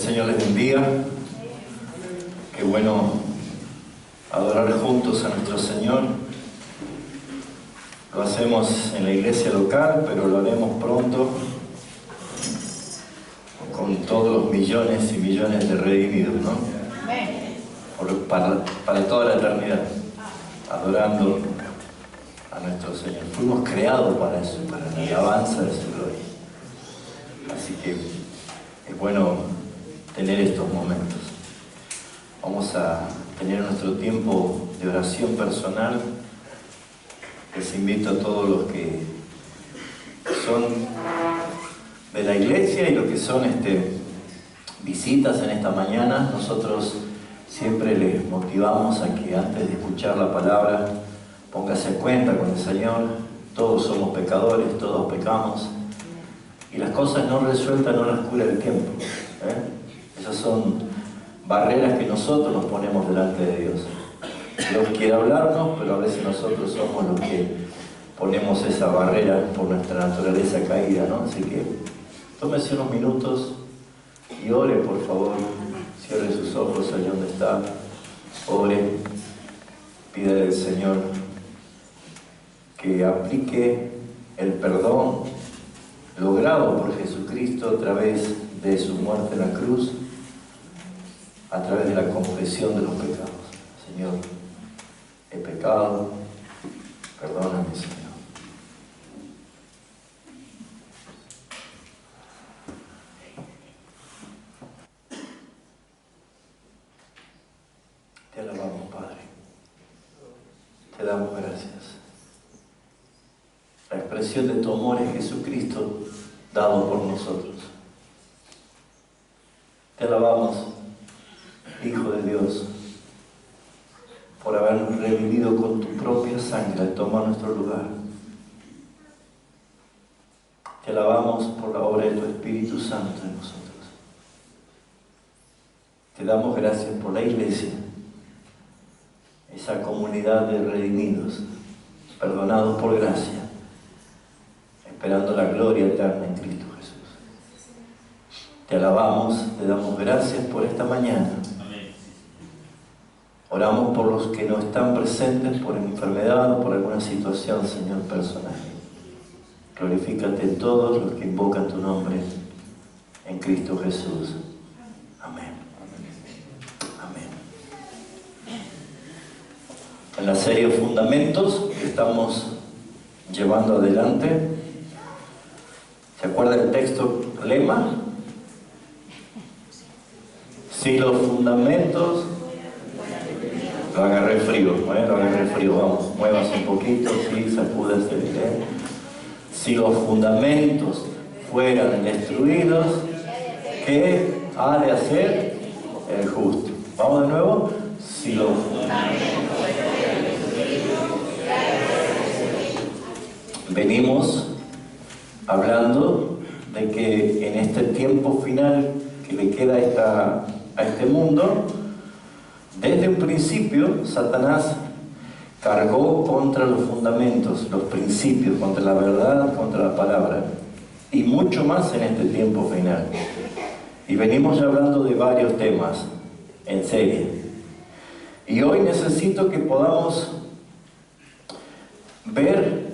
Señor les bendiga. Qué bueno adorar juntos a nuestro Señor. Lo hacemos en la iglesia local, pero lo haremos pronto con todos los millones y millones de redimidos, ¿no? Para toda la eternidad, adorando a nuestro Señor. Fuimos creados para eso, para la alabanza de su gloria. Así que es bueno tener estos momentos. Vamos a tener nuestro tiempo de oración personal. Les invito a todos los que son de la iglesia y los que son visitas en esta mañana. Nosotros siempre les motivamos a que antes de escuchar la palabra póngase a cuenta con el Señor. Todos somos pecadores, todos pecamos, y las cosas no resueltas no las cura el tiempo, Esas son barreras que nosotros nos ponemos delante de Dios. Dios quiere hablarnos, pero a veces nosotros somos los que ponemos esa barrera por nuestra naturaleza caída, ¿no? Así que tómese unos minutos y ore, por favor. Cierre sus ojos allí donde está. Ore. Pídale al Señor que aplique el perdón logrado por Jesucristo a través de su muerte en la cruz, a través de la confesión de los pecados. Señor, he pecado, perdóname, Señor. Te alabamos, Padre. Te damos gracias. La expresión de tu amor es Jesucristo dado por nosotros. Te alabamos, Hijo de Dios, por habernos revivido con tu propia sangre al tomar nuestro lugar. Te alabamos por la obra de tu Espíritu Santo en nosotros. Te damos gracias por la iglesia, esa comunidad de redimidos, perdonados por gracia, esperando la gloria eterna en Cristo Jesús. Te alabamos, te damos gracias por esta mañana. Oramos por los que no están presentes por enfermedad o por alguna situación, Señor, personal. Glorifícate en todos los que invocan tu nombre en Cristo Jesús. Amén. Amén. En la serie Fundamentos que estamos llevando adelante, ¿se acuerda el texto lema? Si los fundamentos... Lo agarré frío, vamos, muévase un poquito, sí, sacúdase bien. Si los fundamentos fueran destruidos, ¿qué ha de hacer el justo? Vamos de nuevo. Si los fundamentos fueran destruidos, ¿qué ha de hacer el justo? Venimos hablando de que en este tiempo final que le queda a este mundo, desde un principio, Satanás cargó contra los fundamentos, los principios, contra la verdad, contra la palabra, y mucho más en este tiempo final. Y venimos hablando de varios temas en serie. Y hoy necesito que podamos ver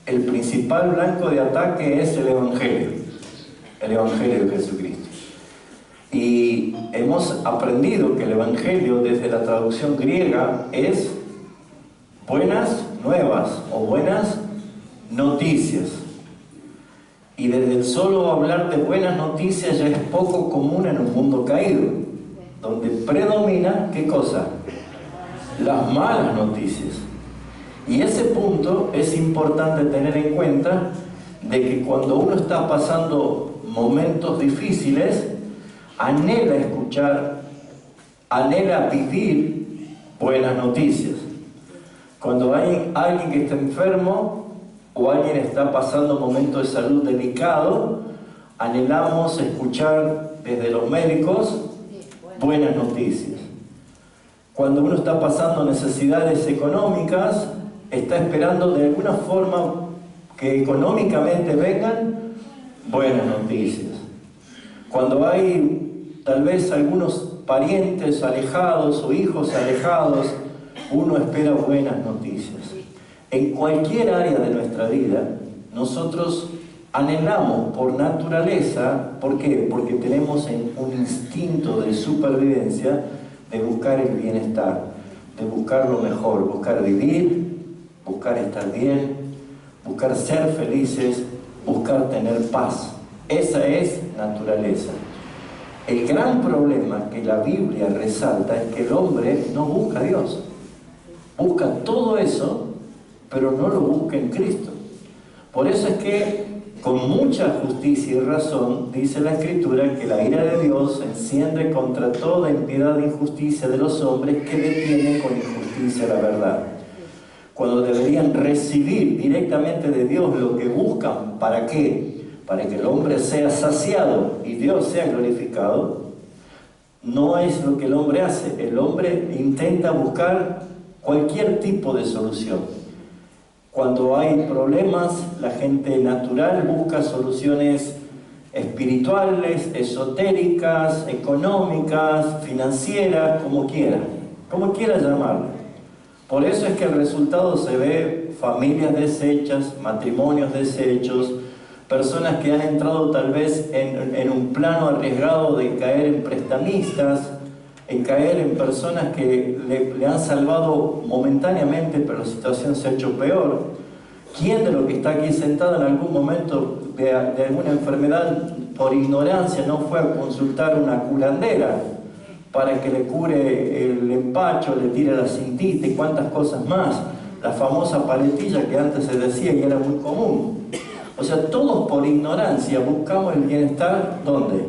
el principal blanco de ataque es el Evangelio de Jesucristo. Y hemos aprendido que el Evangelio, desde la traducción griega, es buenas nuevas o buenas noticias. Y desde el solo hablar de buenas noticias ya es poco común en un mundo caído, donde predomina, ¿qué cosa? Las malas noticias. Y ese punto es importante tener en cuenta, de que cuando uno está pasando momentos difíciles, anhela escuchar, anhela vivir buenas noticias. Cuando hay alguien que está enfermo o alguien está pasando momentos de salud delicado, anhelamos escuchar desde los médicos buenas noticias. Cuando uno está pasando necesidades económicas, está esperando de alguna forma que económicamente vengan buenas noticias. Cuando hay tal vez algunos parientes alejados o hijos alejados, uno espera buenas noticias. En cualquier área de nuestra vida, nosotros anhelamos por naturaleza. ¿Por qué? Porque tenemos un instinto de supervivencia de buscar el bienestar, de buscar lo mejor, buscar vivir, buscar estar bien, buscar ser felices, buscar tener paz. Esa es naturaleza. El gran problema que la Biblia resalta es que el hombre no busca a Dios. Busca todo eso, pero no lo busca en Cristo. Por eso es que, con mucha justicia y razón, dice la Escritura que la ira de Dios se enciende contra toda impiedad e injusticia de los hombres que detienen con injusticia la verdad. Cuando deberían recibir directamente de Dios lo que buscan, ¿para qué? Para que el hombre sea saciado y Dios sea glorificado. No es lo que el hombre hace. El hombre intenta buscar cualquier tipo de solución. Cuando hay problemas, la gente natural busca soluciones espirituales, esotéricas, económicas, financieras, como quiera llamarle. Por eso es que el resultado se ve familias deshechas, matrimonios deshechos, personas que han entrado tal vez en un plano arriesgado de caer en prestamistas, en caer en personas que le han salvado momentáneamente, pero la situación se ha hecho peor. ¿Quién de los que está aquí sentado en algún momento de alguna enfermedad por ignorancia no fue a consultar una curandera para que le cure el empacho, le tire la cintita y cuántas cosas más? La famosa paletilla que antes se decía y era muy común. O sea, todos por ignorancia buscamos el bienestar, ¿dónde?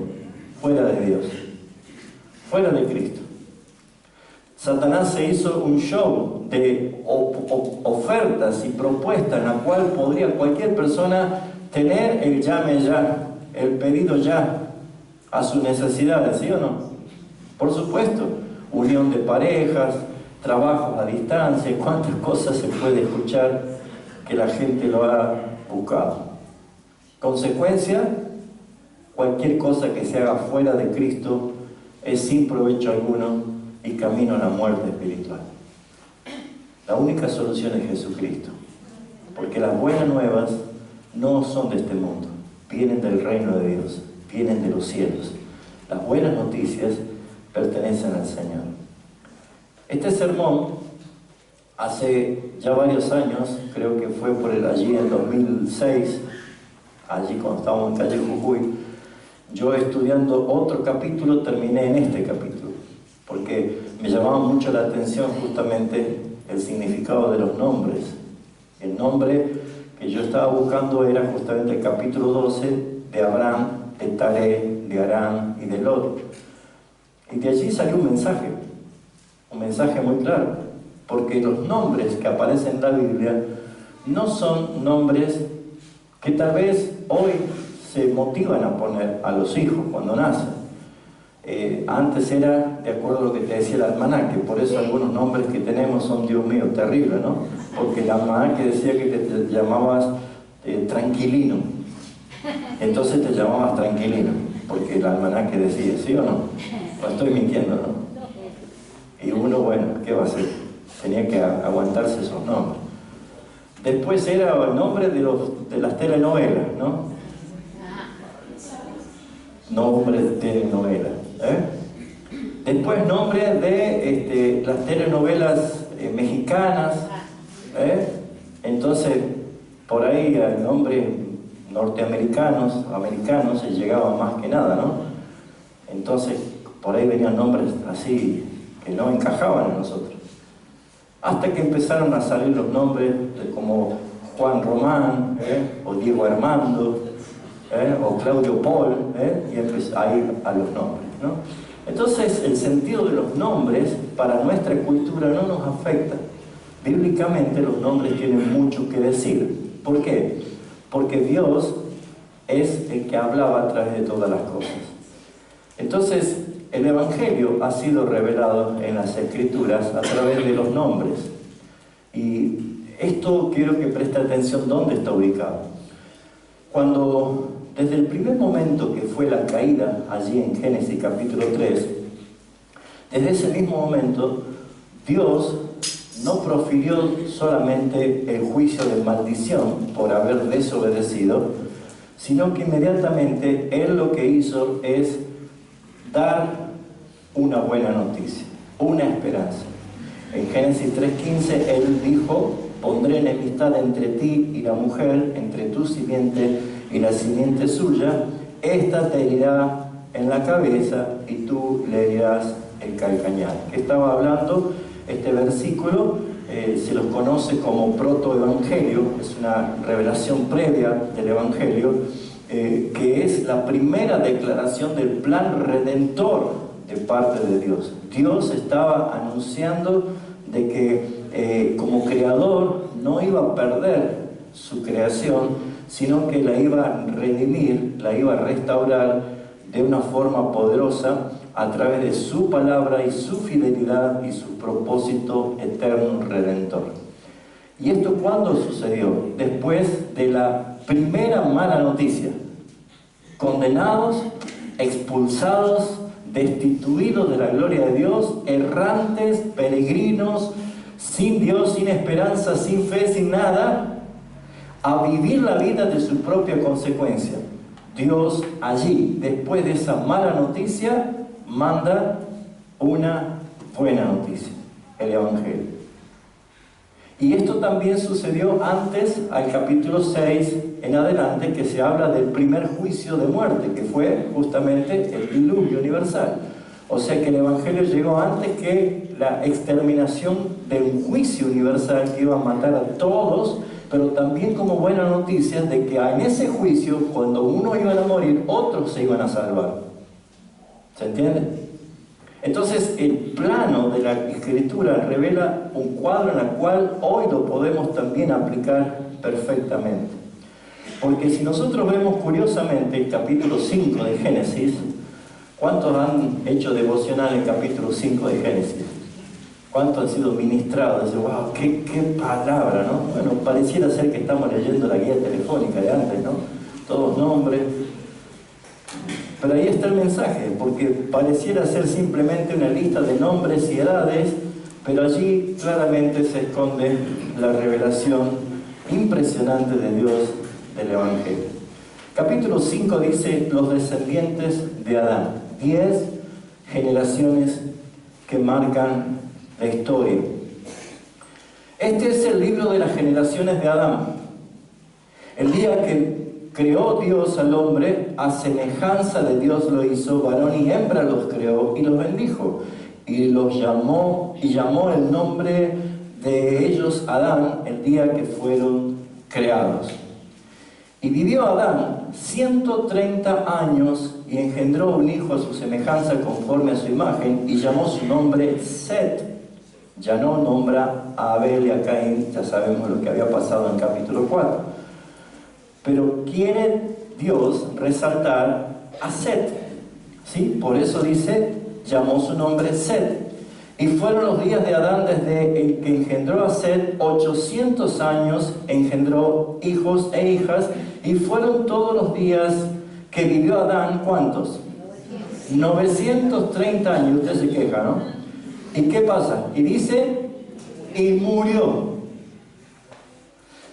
Fuera de Dios, fuera de Cristo. Satanás se hizo un show de ofertas y propuestas en la cual podría cualquier persona tener el llame ya, el pedido ya a sus necesidades, ¿sí o no? Por supuesto, unión de parejas, trabajos a distancia, cuántas cosas se puede escuchar que la gente lo ha buscado. Consecuencia, cualquier cosa que se haga fuera de Cristo es sin provecho alguno y camino a la muerte espiritual. La única solución es Jesucristo, porque las buenas nuevas no son de este mundo, vienen del reino de Dios, vienen de los cielos. Las buenas noticias pertenecen al Señor. Este sermón, hace ya varios años, creo que fue allí en 2006, allí cuando estábamos en calle Jujuy, yo estudiando otro capítulo, terminé en este capítulo, porque me llamaba mucho la atención justamente el significado de los nombres. El nombre que yo estaba buscando era justamente el capítulo 12 de Abraham, de Taré, de Harán y de Lot. Y de allí salió un mensaje muy claro, porque los nombres que aparecen en la Biblia no son nombres que tal vez hoy se motivan a poner a los hijos cuando nacen. Antes era de acuerdo a lo que te decía el almanaque, por eso algunos nombres que tenemos son, Dios mío, terribles, ¿no? Porque el almanaque decía que te llamabas Tranquilino, entonces te llamabas Tranquilino, porque el almanaque decía, ¿sí o no? No estoy mintiendo, ¿no? Y uno, bueno, ¿qué va a hacer? Tenía que aguantarse esos nombres. Después era el nombre de las telenovelas, ¿no? Nombres de telenovelas. Después nombre de las telenovelas mexicanas. Entonces, por ahí el nombre norteamericanos, americanos, se llegaba más que nada, ¿no? Entonces, por ahí venían nombres así que no encajaban en nosotros. Hasta que empezaron a salir los nombres como Juan Román, o Diego Armando, o Claudio Paul, y empezó a ir a los nombres, ¿no? Entonces, el sentido de los nombres para nuestra cultura no nos afecta. Bíblicamente los nombres tienen mucho que decir. ¿Por qué? Porque Dios es el que hablaba a través de todas las cosas. Entonces, el Evangelio ha sido revelado en las Escrituras a través de los nombres. Y esto quiero que preste atención dónde está ubicado. Cuando, desde el primer momento que fue la caída, allí en Génesis capítulo 3, desde ese mismo momento, Dios no profirió solamente el juicio de maldición por haber desobedecido, sino que inmediatamente Él lo que hizo es dar una buena noticia, una esperanza. En Génesis 3:15 Él dijo: pondré enemistad entre ti y la mujer, entre tu simiente y la simiente suya, esta te herirá en la cabeza y tú le herirás el calcañar. ¿Qué estaba hablando? Este versículo se los conoce como protoevangelio, es una revelación previa del evangelio, que es la primera declaración del plan redentor de parte de Dios. Dios estaba anunciando de que como creador no iba a perder su creación, sino que la iba a redimir, la iba a restaurar de una forma poderosa a través de su palabra y su fidelidad y su propósito eterno redentor. ¿Y esto cuándo sucedió? Después de la primera mala noticia. Condenados, expulsados, destituidos de la gloria de Dios, errantes, peregrinos, sin Dios, sin esperanza, sin fe, sin nada, a vivir la vida de su propia consecuencia. Dios allí, después de esa mala noticia, manda una buena noticia, el Evangelio. Y esto también sucedió antes, al capítulo 6 en adelante, que se habla del primer juicio de muerte, que fue justamente el diluvio universal. O sea que el Evangelio llegó antes que la exterminación de un juicio universal que iba a matar a todos, pero también como buena noticia de que en ese juicio, cuando uno iba a morir, otros se iban a salvar. ¿Se entiende? Entonces el plano de la Escritura revela un cuadro en el cual hoy lo podemos también aplicar perfectamente. Porque si nosotros vemos curiosamente el capítulo 5 de Génesis, ¿cuántos han hecho devocional en el capítulo 5 de Génesis? ¿Cuántos han sido ministrados? Dicen, wow, qué palabra, ¿no? Bueno, pareciera ser que estamos leyendo la guía telefónica de antes, ¿no? Todos nombres. Pero ahí está el mensaje, porque pareciera ser simplemente una lista de nombres y edades, pero allí claramente se esconde la revelación impresionante de Dios del Evangelio. Capítulo 5 dice, los descendientes de Adán. 10 generaciones que marcan la historia. Este es el libro de las generaciones de Adán. El día que creó Dios al hombre, a semejanza de Dios lo hizo, varón y hembra los creó y los bendijo. Y los llamó el nombre de ellos Adán el día que fueron creados. Y vivió Adán 130 años y engendró un hijo a su semejanza conforme a su imagen y llamó su nombre Set. Ya no nombra a Abel y a Caín, ya sabemos lo que había pasado en el capítulo 4. Pero quiere Dios resaltar a Set, ¿sí? Por eso dice, llamó su nombre Set. Y fueron los días de Adán desde el que engendró a Set, 800 años, engendró hijos e hijas, y fueron todos los días que vivió Adán, ¿cuántos? 930 años, usted se queja, ¿no? ¿Y qué pasa? Y dice, y murió.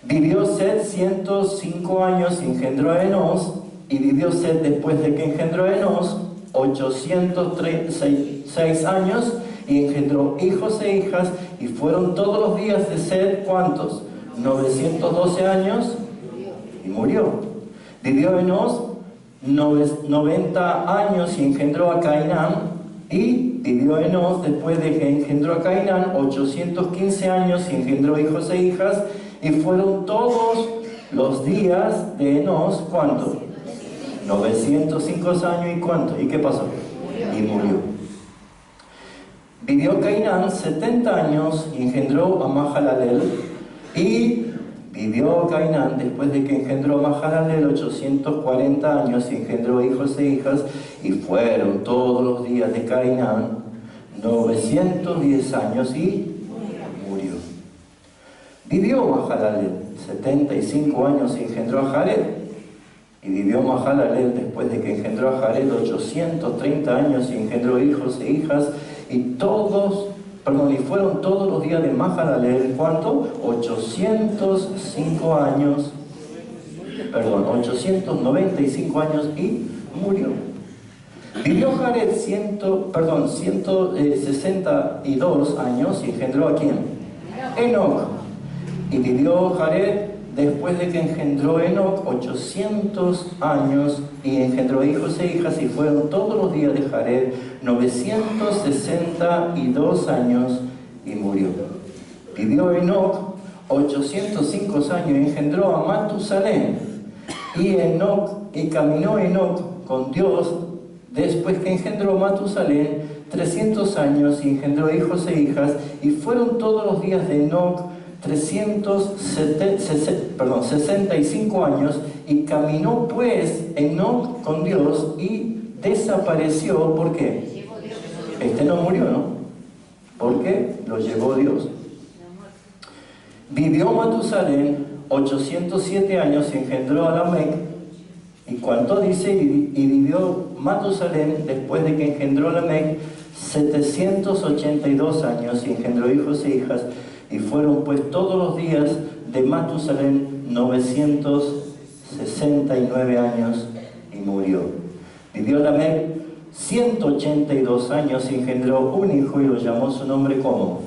Vivió Set 105 años y engendró a Enos, y vivió Set después de que engendró a Enos 836 años y engendró hijos e hijas, y fueron todos los días de Set, ¿cuántos? 912 años y murió. Vivió Enos 90 años y engendró a Cainán, y vivió Enos después de que engendró a Cainán 815 años y engendró hijos e hijas, y fueron todos los días de Enos, ¿cuánto? 905 años, ¿y cuánto? ¿Y qué pasó? Y murió. Vivió Cainán 70 años y engendró a Mahalalel, y vivió Cainán después de que engendró a Mahalalel 840 años y engendró hijos e hijas, y fueron todos los días de Cainán 910 años y murió. Vivió Mahalalel 75 años y engendró a Jared, Y vivió Mahalalel después de que engendró a Jared 830 años y engendró hijos e hijas, y fueron todos los días de Mahalalel, ¿cuánto? 895 años, 895 años y murió. Vivió Jared 162 años y engendró ¿a quién? Enoc. Y vivió Jared después de que engendró Enoc 800 años y engendró hijos e hijas, y fueron todos los días de Jared 962 años y murió. Vivió Enoc 805 años y engendró a Matusalén. Y caminó Enoc con Dios después que engendró Matusalén 300 años y engendró hijos e hijas, y fueron todos los días de Enoc 65 años, y caminó pues Enoc con Dios y desapareció. ¿Por qué? Este no murió, ¿no? Porque lo llevó Dios. Vivió Matusalén 807 años y engendró a Lamec. ¿Y cuánto dice? Y vivió Matusalén después de que engendró a Lamec 782 años y engendró hijos e hijas, y fueron pues todos los días de Matusalén 969 años y murió. Vivió Lamec 182 años y engendró un hijo y lo llamó su nombre como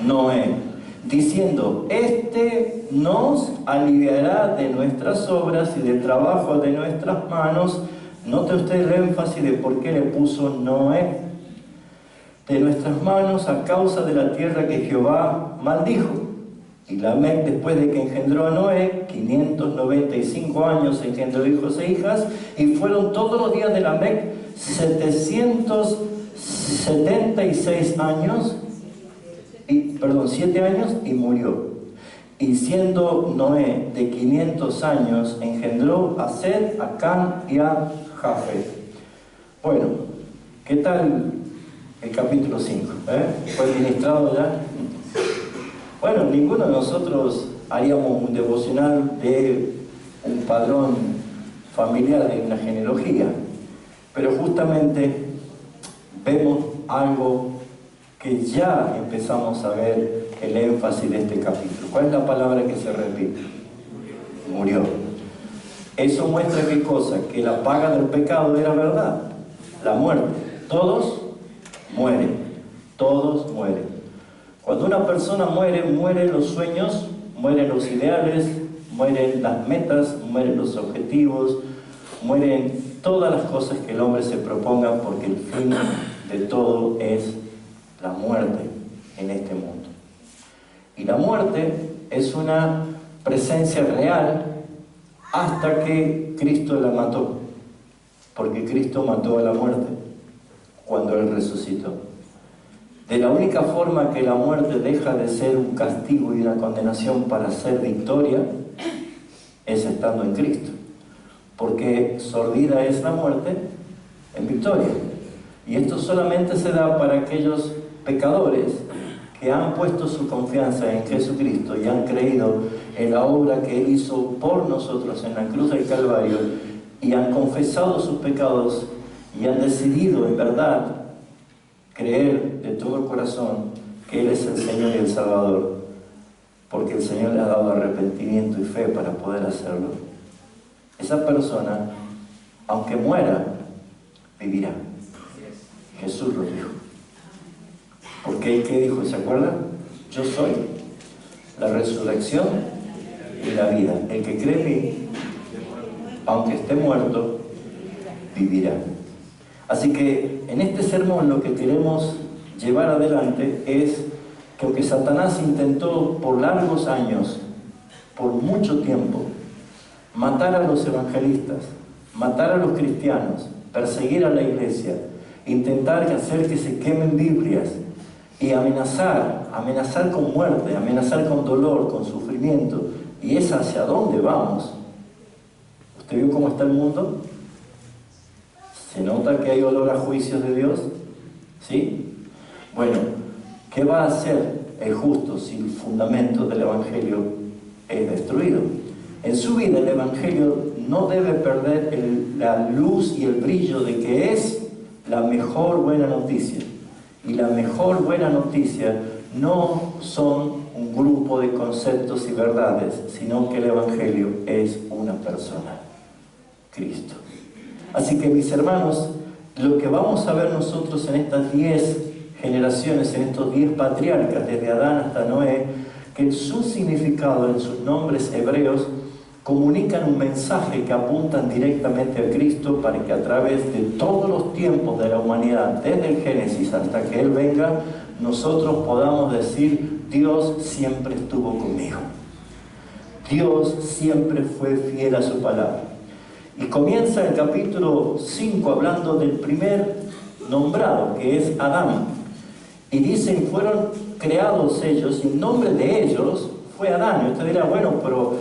Noé, diciendo: este nos aliviará de nuestras obras y del trabajo de nuestras manos. Note usted el énfasis de por qué le puso Noé: de nuestras manos, a causa de la tierra que Jehová maldijo. Y Lamec, después de que engendró a Noé 595 años, engendró hijos e hijas, y fueron todos los días de Lamec 776 años, 7 años, y murió. Y siendo Noé de 500 años, engendró a Sed, a Can y a Jafet. Bueno, ¿qué tal el capítulo 5? ¿Fue ministrado ya? Bueno, ninguno de nosotros haríamos un devocional de un padrón familiar, de una genealogía, pero justamente vemos algo que ya empezamos a ver el énfasis de este capítulo. ¿Cuál es la palabra que se repite? Murió. Eso muestra ¿qué cosa? Que la paga del pecado era verdad, la muerte. Todos mueren, todos mueren. Cuando una persona muere, mueren los sueños, mueren los ideales, mueren las metas, mueren los objetivos, mueren todas las cosas que el hombre se proponga, porque el fin de todo es la muerte en este mundo. Y la muerte es una presencia real hasta que Cristo la mató, porque Cristo mató a la muerte cuando Él resucitó. De la única forma que la muerte deja de ser un castigo y una condenación para ser victoria es estando en Cristo, porque sordida es la muerte en victoria. Y esto solamente se da para aquellos pecadores que han puesto su confianza en Jesucristo y han creído en la obra que Él hizo por nosotros en la cruz del Calvario, y han confesado sus pecados y han decidido en verdad creer de todo corazón que Él es el Señor y el Salvador, porque el Señor le ha dado arrepentimiento y fe para poder hacerlo. Esa persona, aunque muera, vivirá. Jesús lo dijo. Porque ¿qué dijo? ¿Se acuerdan? Yo soy la resurrección y la vida. El que cree en mí, aunque esté muerto, vivirá. Así que en este sermón lo que queremos llevar adelante es que aunque Satanás intentó por largos años, por mucho tiempo, matar a los evangelistas, matar a los cristianos, perseguir a la iglesia, intentar hacer que se quemen Biblias y amenazar con muerte, amenazar con dolor, con sufrimiento, y es hacia dónde vamos. ¿Usted vio cómo está el mundo? ¿Se nota que hay olor a juicios de Dios? ¿Sí? Bueno, ¿qué va a hacer el justo si el fundamento del Evangelio es destruido? en su vida el Evangelio no debe perder la luz y el brillo de que es la mejor buena noticia. Y la mejor buena noticia no son un grupo de conceptos y verdades, sino que el Evangelio es una persona, Cristo. Así que, mis hermanos, lo que vamos a ver nosotros en estas 10 generaciones, en estos 10 patriarcas, desde Adán hasta Noé, que su significado en sus nombres hebreos comunican un mensaje que apuntan directamente a Cristo, para que a través de todos los tiempos de la humanidad, desde el Génesis hasta que Él venga, nosotros podamos decir: Dios siempre estuvo conmigo. Dios siempre fue fiel a su palabra. Y comienza el capítulo 5 hablando del primer nombrado, que es Adán. Y dicen: fueron creados ellos, y el nombre de ellos fue Adán. Y usted dirá: bueno, pero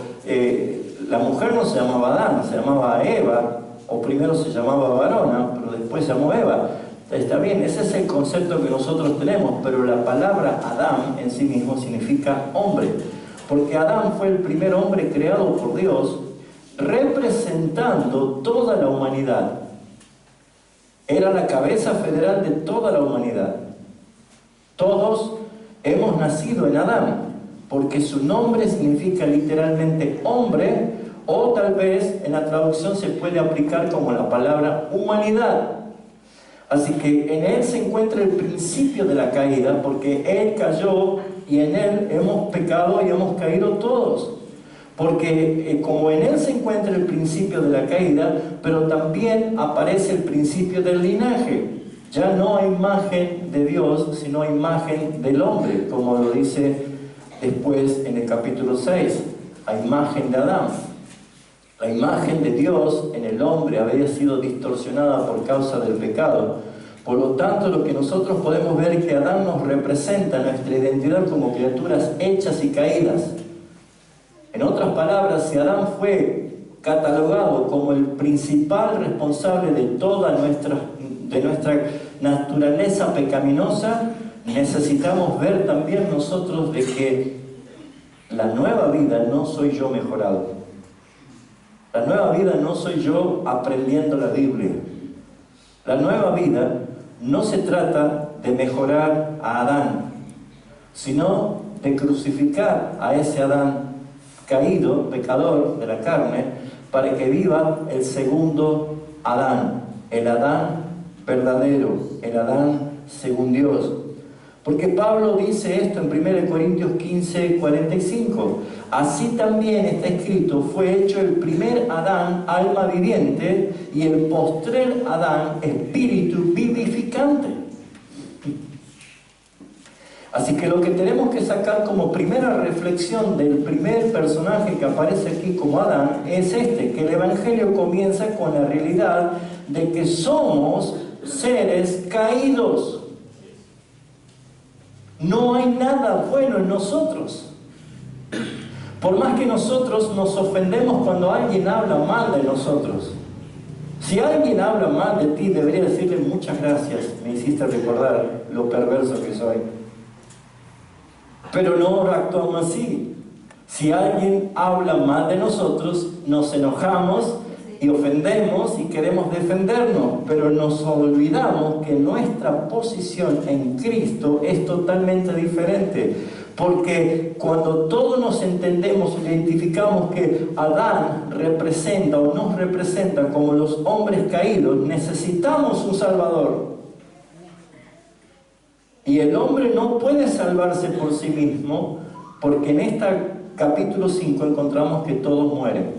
la mujer no se llamaba Adán, se llamaba Eva, o primero se llamaba varona, pero después se llamó Eva. Está bien, ese es el concepto que nosotros tenemos, pero la palabra Adán en sí mismo significa hombre, porque Adán fue el primer hombre creado por Dios, representando toda la humanidad. Era la cabeza federal de toda la humanidad. Todos hemos nacido en Adán, porque su nombre significa literalmente hombre, o tal vez en la traducción se puede aplicar como la palabra humanidad. Así que en Él se encuentra el principio de la caída, porque Él cayó y en Él hemos pecado y hemos caído todos. Porque como en Él se encuentra el principio de la caída, pero también aparece el principio del linaje. Ya no hay imagen de Dios, sino imagen del hombre, como lo dice después en el capítulo 6, a imagen de Adán. La imagen de Dios en el hombre había sido distorsionada por causa del pecado. Por lo tanto, lo que nosotros podemos ver es que Adán nos representa nuestra identidad como criaturas hechas y caídas. En otras palabras, si Adán fue catalogado como el principal responsable de toda nuestra naturaleza pecaminosa, necesitamos ver también nosotros de que la nueva vida no soy yo mejorado. La nueva vida no soy yo aprendiendo la Biblia. La nueva vida no se trata de mejorar a Adán, sino de crucificar a ese Adán caído, pecador de la carne, para que viva el segundo Adán, el Adán verdadero, el Adán según Dios. Porque Pablo dice esto en 1 Corintios 15, 45. Así también está escrito: fue hecho el primer Adán alma viviente, y el postrer Adán espíritu vivificante. Así que lo que tenemos que sacar como primera reflexión del primer personaje que aparece aquí como Adán es que el Evangelio comienza con la realidad de que somos seres caídos. No hay nada bueno en nosotros. Por más que nosotros nos ofendemos cuando alguien habla mal de nosotros. Si alguien habla mal de ti, debería decirle: muchas gracias, me hiciste recordar lo perverso que soy. Pero no actuamos así. Si alguien habla mal de nosotros, nos enojamos y ofendemos y queremos defendernos, pero nos olvidamos que nuestra posición en Cristo es totalmente diferente. Porque cuando todos nos entendemos, identificamos que Adán representa o nos representa como los hombres caídos, necesitamos un Salvador. Y el hombre no puede salvarse por sí mismo, porque en este capítulo 5 encontramos que todos mueren.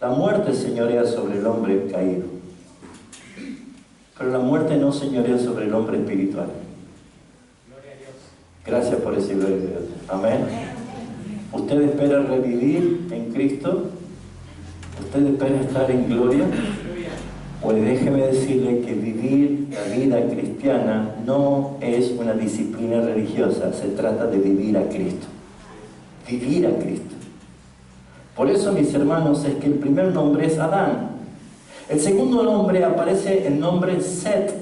La muerte señorea sobre el hombre caído, pero la muerte no señorea sobre el hombre espiritual. Gracias por ese gloria a Dios. Amén. ¿Usted espera revivir en Cristo? ¿Usted espera estar en gloria? Pues déjeme decirle que vivir la vida cristiana no es una disciplina religiosa, se trata de vivir a Cristo. Vivir a Cristo. Por eso, mis hermanos, es que el primer nombre es Adán. El segundo nombre aparece el nombre Set.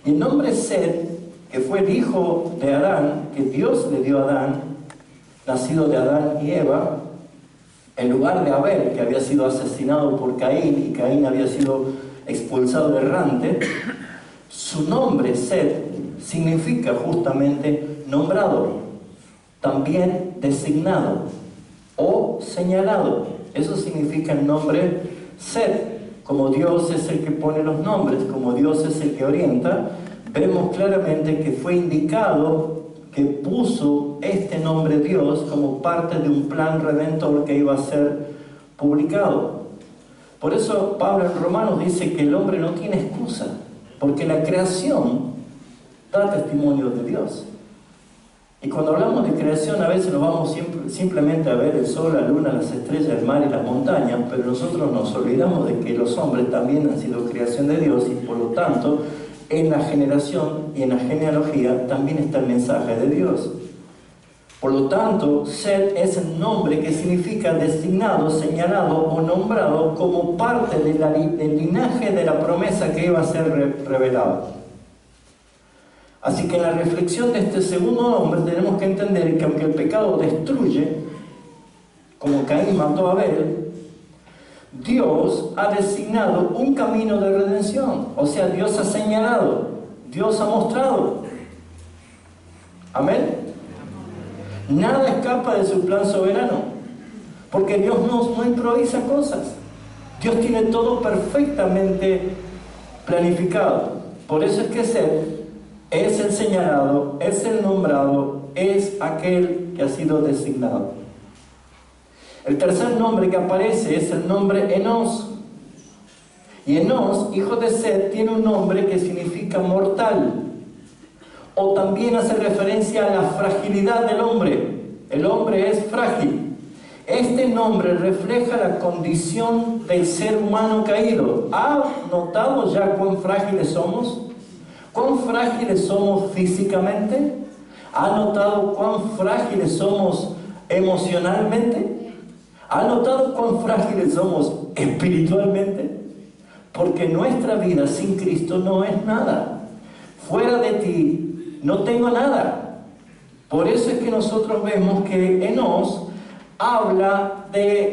Y el nombre Set, que fue el hijo de Adán, que Dios le dio a Adán, nacido de Adán y Eva, En lugar de Abel, que había sido asesinado por Caín y Caín había sido expulsado errante, su nombre, Set, significa justamente nombrado, también designado o señalado. Eso significa el nombre Set. Como Dios es el que pone los nombres, como Dios es el que orienta, vemos claramente que fue indicado que puso este nombre Dios como parte de un plan redentor que iba a ser publicado. Por eso Pablo en Romanos dice que el hombre no tiene excusa, porque la creación da testimonio de Dios. Y cuando hablamos de creación, a veces nos vamos simplemente a ver el sol, la luna, las estrellas, el mar y las montañas, pero nosotros nos olvidamos de que los hombres también han sido creación de Dios y por lo tanto en la generación y en la genealogía también está el mensaje de Dios. Por lo tanto, Set es el nombre que significa designado, señalado o nombrado como parte del linaje de la promesa que iba a ser revelada. Así que en la reflexión de este segundo nombre tenemos que entender que aunque el pecado destruye, como Caín mató a Abel, Dios ha designado un camino de redención. O sea, Dios ha señalado, Dios ha mostrado. Amén. Nada escapa de su plan soberano, porque Dios no improvisa cosas. Dios tiene todo perfectamente planificado. Por eso es que Set es el señalado, es el nombrado, es aquel que ha sido designado. El tercer nombre que aparece es el nombre Enos. Y Enos, hijo de Set, tiene un nombre que significa mortal. O también hace referencia a la fragilidad del hombre. El hombre es frágil. Este nombre refleja la condición del ser humano caído. ¿Ha notado ya cuán frágiles somos? ¿Cuán frágiles somos físicamente? ¿Ha notado cuán frágiles somos emocionalmente? ¿Ha notado cuán frágiles somos espiritualmente? Porque nuestra vida sin Cristo no es nada. Fuera de ti no tengo nada. Por eso es que nosotros vemos que Enos habla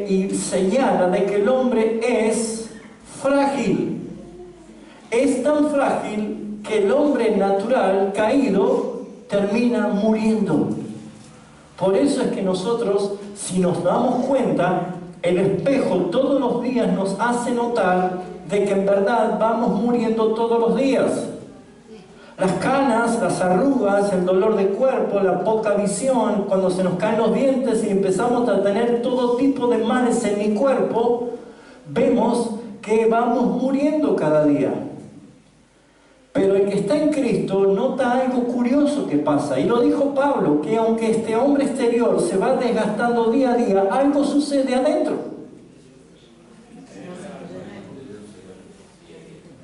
y señala de que el hombre es frágil. Es tan frágil que el hombre natural, caído, termina muriendo. Por eso es que nosotros, si nos damos cuenta, el espejo todos los días nos hace notar de que en verdad vamos muriendo todos los días. Las canas, las arrugas, el dolor de cuerpo, la poca visión, cuando se nos caen los dientes y empezamos a tener todo tipo de males en mi cuerpo, vemos que vamos muriendo cada día. Pero el que está en Cristo nota algo curioso que pasa. Y lo dijo Pablo, que aunque este hombre exterior se va desgastando día a día, algo sucede adentro.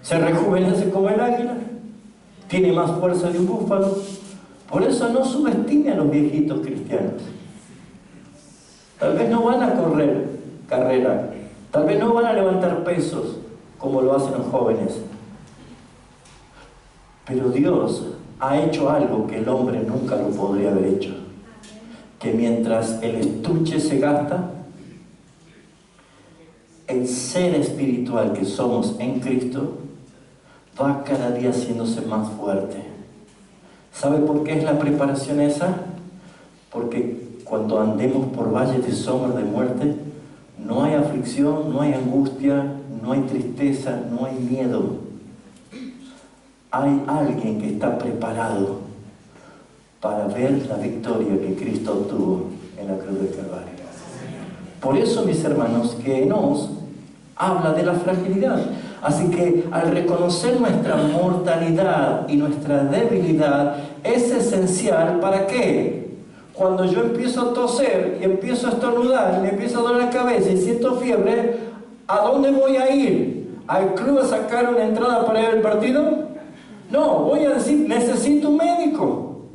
Se rejuvenece como el águila, tiene más fuerza de un búfalo. Por eso no subestime a los viejitos cristianos. Tal vez no van a correr carrera, tal vez no van a levantar pesos como lo hacen los jóvenes. Pero Dios ha hecho algo que el hombre nunca lo podría haber hecho. Que mientras el estuche se gasta, el ser espiritual que somos en Cristo va cada día haciéndose más fuerte. ¿Sabe por qué es la preparación esa? Porque cuando andemos por valles de sombra de muerte, no hay aflicción, no hay angustia, no hay tristeza, no hay miedo. Hay alguien que está preparado para ver la victoria que Cristo obtuvo en la cruz del Calvario. Por eso, mis hermanos, que nos habla de la fragilidad. Así que al reconocer nuestra mortalidad y nuestra debilidad, es esencial. ¿Para qué? Cuando yo empiezo a toser y empiezo a estornudar y me empieza a doler la cabeza y siento fiebre, ¿a dónde voy a ir? ¿Al club a sacar una entrada para ir al partido? No, voy a decir, necesito un médico.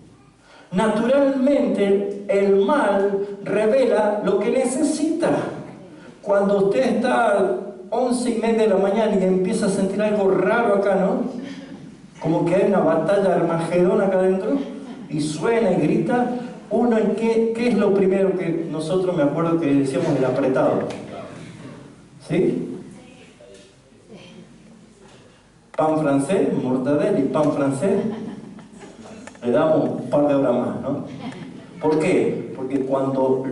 Naturalmente, el mal revela lo que necesita. Cuando usted está 11:30 de la mañana y empieza a sentir algo raro acá, ¿no? Como que hay una batalla de Armagedón acá adentro, y suena y grita, Uno, ¿en qué es lo primero que nosotros, me acuerdo que decíamos, el apretado? ¿Sí? Pan francés, mortadela y pan francés. Le damos un par de horas más, ¿no? ¿Por qué? Porque cuando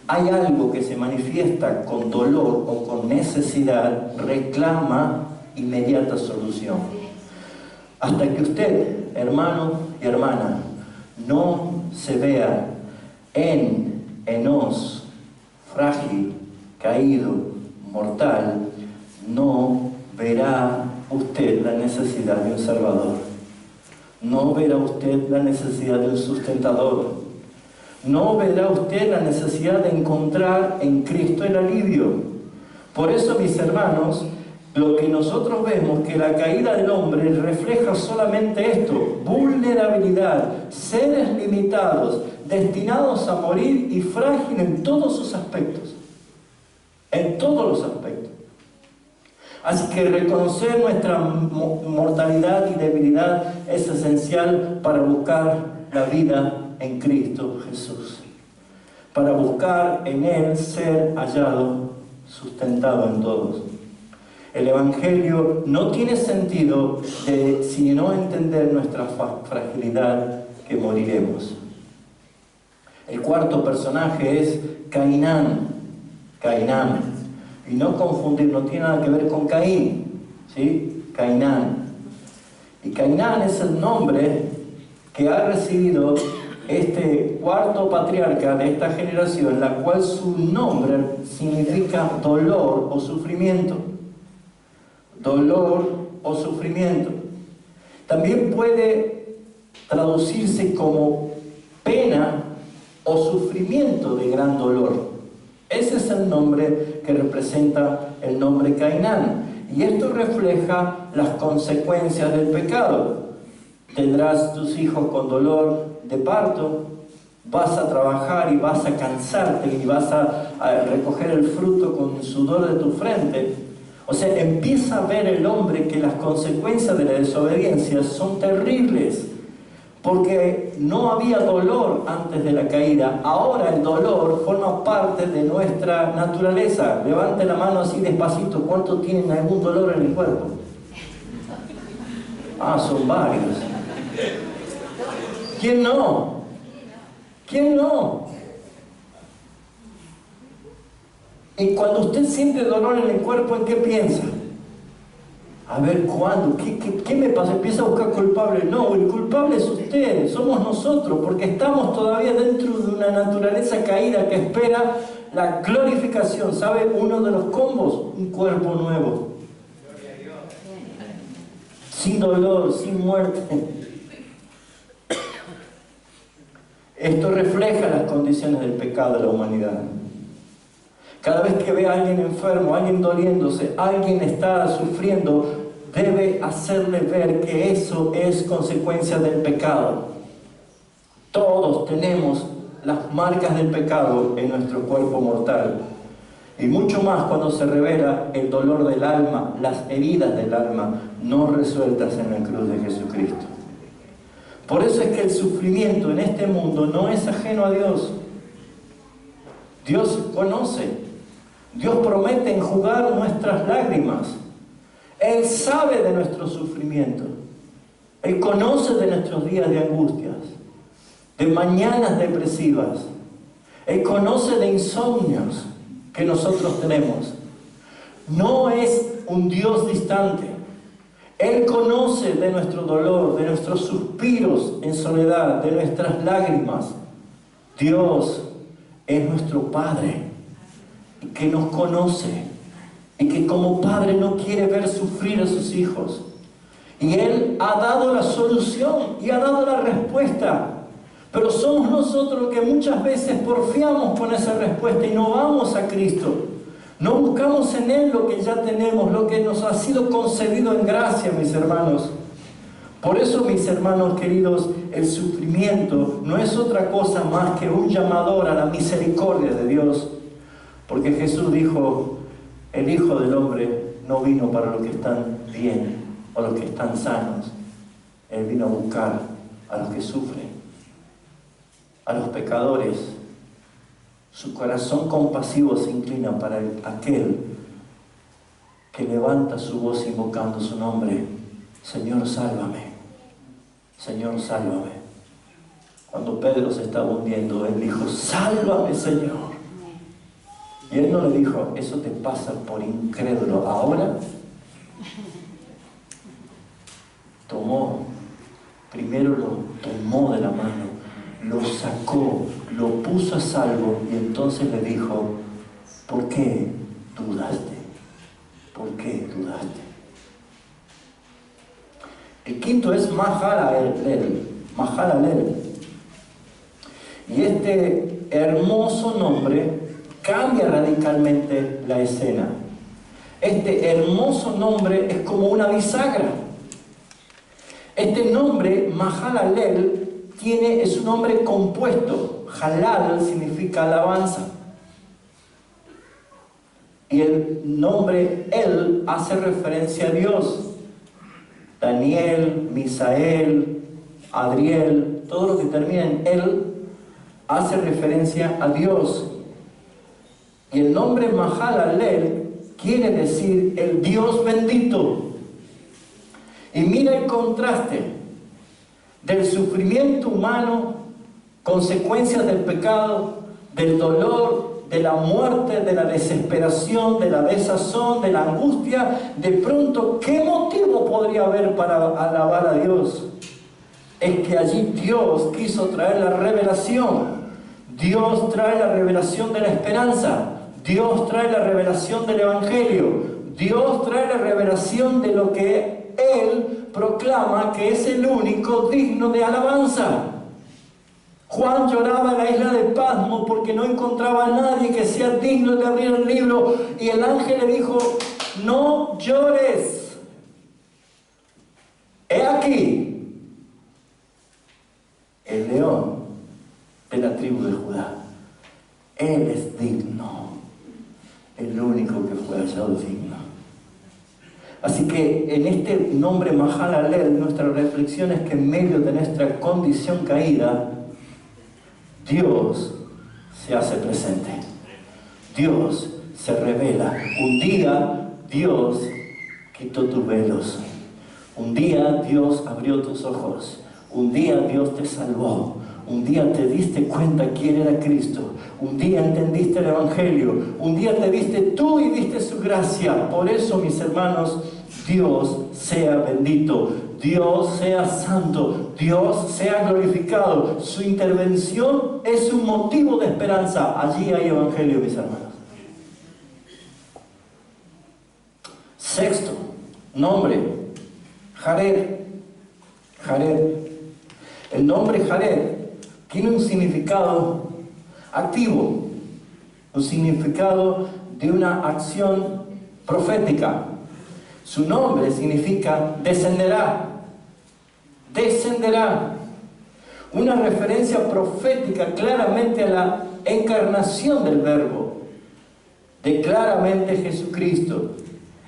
hay algo que se manifiesta con dolor o con necesidad, reclama inmediata solución. Hasta que usted, hermano y hermana, no se vea enos, frágil, caído, mortal, no verá usted la necesidad de un Salvador. No verá usted la necesidad de un sustentador. No verá usted la necesidad de encontrar en Cristo el alivio. Por eso, mis hermanos, lo que nosotros vemos, que la caída del hombre refleja solamente esto: vulnerabilidad, seres limitados, destinados a morir y frágil en todos sus aspectos. En todos los aspectos. Así que reconocer nuestra mortalidad y debilidad es esencial para buscar la vida en Cristo Jesús. Para buscar en Él ser hallado, sustentado en todos. El Evangelio no tiene sentido si no entender nuestra fragilidad, que moriremos. El cuarto personaje es Cainán. Cainán. Y no confundir, no tiene nada que ver con Caín, ¿sí? Cainán. Y Cainán es el nombre que ha recibido este cuarto patriarca de esta generación, la cual su nombre significa dolor o sufrimiento. Dolor o sufrimiento. También puede traducirse como pena o sufrimiento de gran dolor. Ese es el nombre que representa el nombre Cainán. Y esto refleja las consecuencias del pecado. Tendrás tus hijos con dolor de parto, vas a trabajar y vas a cansarte y vas a recoger el fruto con sudor de tu frente. O sea, empieza a ver el hombre que las consecuencias de la desobediencia son terribles. Porque no había dolor antes de la caída. Ahora el dolor forma parte de nuestra naturaleza. Levante la mano así despacito. ¿Cuántos tienen algún dolor en el cuerpo? Ah, son varios. ¿Quién no? ¿Quién no? Y cuando usted siente dolor en el cuerpo, ¿en qué piensa? A ver, ¿cuándo? ¿Qué me pasa? Empieza a buscar culpable. No, el culpable es usted, somos nosotros, porque estamos todavía dentro de una naturaleza caída que espera la glorificación. ¿Sabe? Uno de los combos, un cuerpo nuevo. Sin dolor, sin muerte. Esto refleja las condiciones del pecado de la humanidad. Cada vez que ve a alguien enfermo, a alguien doliéndose, alguien está sufriendo, debe hacerle ver que eso es consecuencia del pecado. Todos tenemos las marcas del pecado en nuestro cuerpo mortal. Y mucho más cuando se revela el dolor del alma, las heridas del alma, no resueltas en la cruz de Jesucristo. Por eso es que el sufrimiento en este mundo no es ajeno a Dios. Dios conoce. Dios promete enjugar nuestras lágrimas. Él sabe de nuestro sufrimiento. Él conoce de nuestros días de angustias, de mañanas depresivas. Él conoce de insomnios que nosotros tenemos. No es un Dios distante. Él conoce de nuestro dolor, de nuestros suspiros en soledad, de nuestras lágrimas. Dios es nuestro Padre, que nos conoce y que como Padre no quiere ver sufrir a sus hijos. Y Él ha dado la solución y ha dado la respuesta. Pero somos nosotros los que muchas veces porfiamos con esa respuesta y no vamos a Cristo. No buscamos en Él lo que ya tenemos, lo que nos ha sido concedido en gracia, mis hermanos. Por eso, mis hermanos queridos, el sufrimiento no es otra cosa más que un llamador a la misericordia de Dios. Porque Jesús dijo, el Hijo del Hombre no vino para los que están bien o los que están sanos. Él vino a buscar a los que sufren, a los pecadores. Su corazón compasivo se inclina para aquel que levanta su voz invocando su nombre. Señor, sálvame. Señor, sálvame. Cuando Pedro se estaba hundiendo, él dijo, sálvame, Señor. Y él no le dijo, eso te pasa por incrédulo. Ahora primero lo tomó de la mano, lo sacó, lo puso a salvo y entonces le dijo, ¿por qué dudaste? ¿Por qué dudaste? El quinto es Mahalalel. Y este hermoso nombre cambia radicalmente la escena. Este hermoso nombre es como una bisagra. Este nombre, Mahalalel, es un nombre compuesto. Halal significa alabanza. Y el nombre El hace referencia a Dios. Daniel, Misael, Adriel, todo lo que termina en El hace referencia a Dios. Y el nombre Mahalalel quiere decir el Dios bendito. Y mira el contraste del sufrimiento humano, consecuencias del pecado, del dolor, de la muerte, de la desesperación, de la desazón, de la angustia. De pronto, ¿qué motivo podría haber para alabar a Dios? Es que allí Dios quiso traer la revelación. Dios trae la revelación de la esperanza. Dios trae la revelación del Evangelio. Dios trae la revelación de lo que Él proclama que es el único digno de alabanza. Juan lloraba en la isla de Patmos porque no encontraba a nadie que sea digno de abrir el libro. Y el ángel le dijo, no llores. He aquí el león de la tribu de Judá. Él es digno. El único que fue hallado digno. Así que en este nombre Mahalalel, nuestra reflexión es que en medio de nuestra condición caída, Dios se hace presente. Dios se revela. Un día Dios quitó tus velos. Un día Dios abrió tus ojos. Un día Dios te salvó. Un día te diste cuenta quién era Cristo. Un día entendiste el Evangelio. Un día te viste tú y viste su gracia. Por eso, mis hermanos, Dios sea bendito. Dios sea santo. Dios sea glorificado. Su intervención es un motivo de esperanza. Allí hay Evangelio, mis hermanos. Sexto, nombre. Jared. Jared. El nombre Jared tiene un significado activo, un significado de una acción profética. Su nombre significa descenderá, descenderá. Una referencia profética claramente a la encarnación del Verbo, de claramente Jesucristo.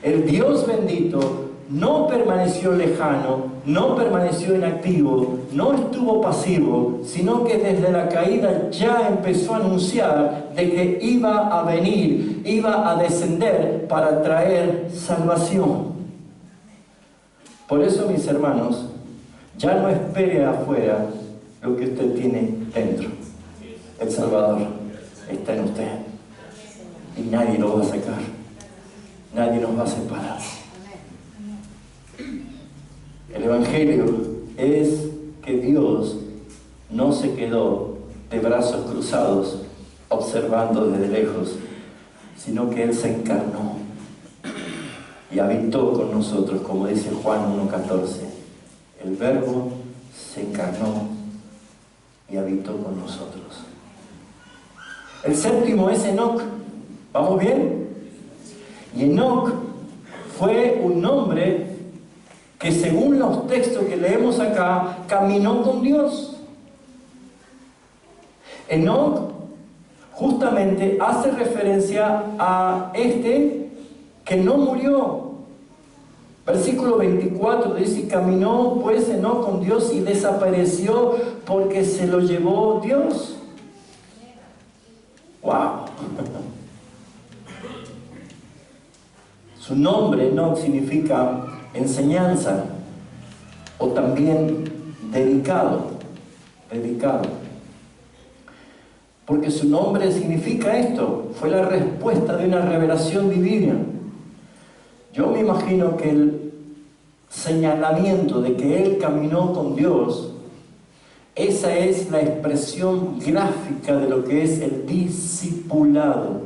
El Dios bendito no permaneció lejano, no permaneció inactivo, no estuvo pasivo, sino que desde la caída ya empezó a anunciar de que iba a venir, iba a descender para traer salvación. Por eso, mis hermanos, ya no espere afuera lo que usted tiene dentro. El Salvador está en usted y nadie lo va a sacar, nadie nos va a separar. El Evangelio es que Dios no se quedó de brazos cruzados observando desde lejos, sino que Él se encarnó y habitó con nosotros, como dice Juan 1:14. El Verbo se encarnó y habitó con nosotros. El séptimo es Enoc. ¿Vamos bien? Y Enoc fue un hombre que, según los textos que leemos acá, caminó con Dios. Enoc justamente hace referencia a este que no murió. Versículo 24 dice: caminó pues Enoc con Dios y desapareció porque se lo llevó Dios. ¡Wow! Su nombre, Enoc, significa enseñanza o también dedicado. Porque su nombre significa esto. Fue la respuesta de una revelación divina. Yo me imagino que el señalamiento de que él caminó con Dios, esa es la expresión gráfica de lo que es el discipulado.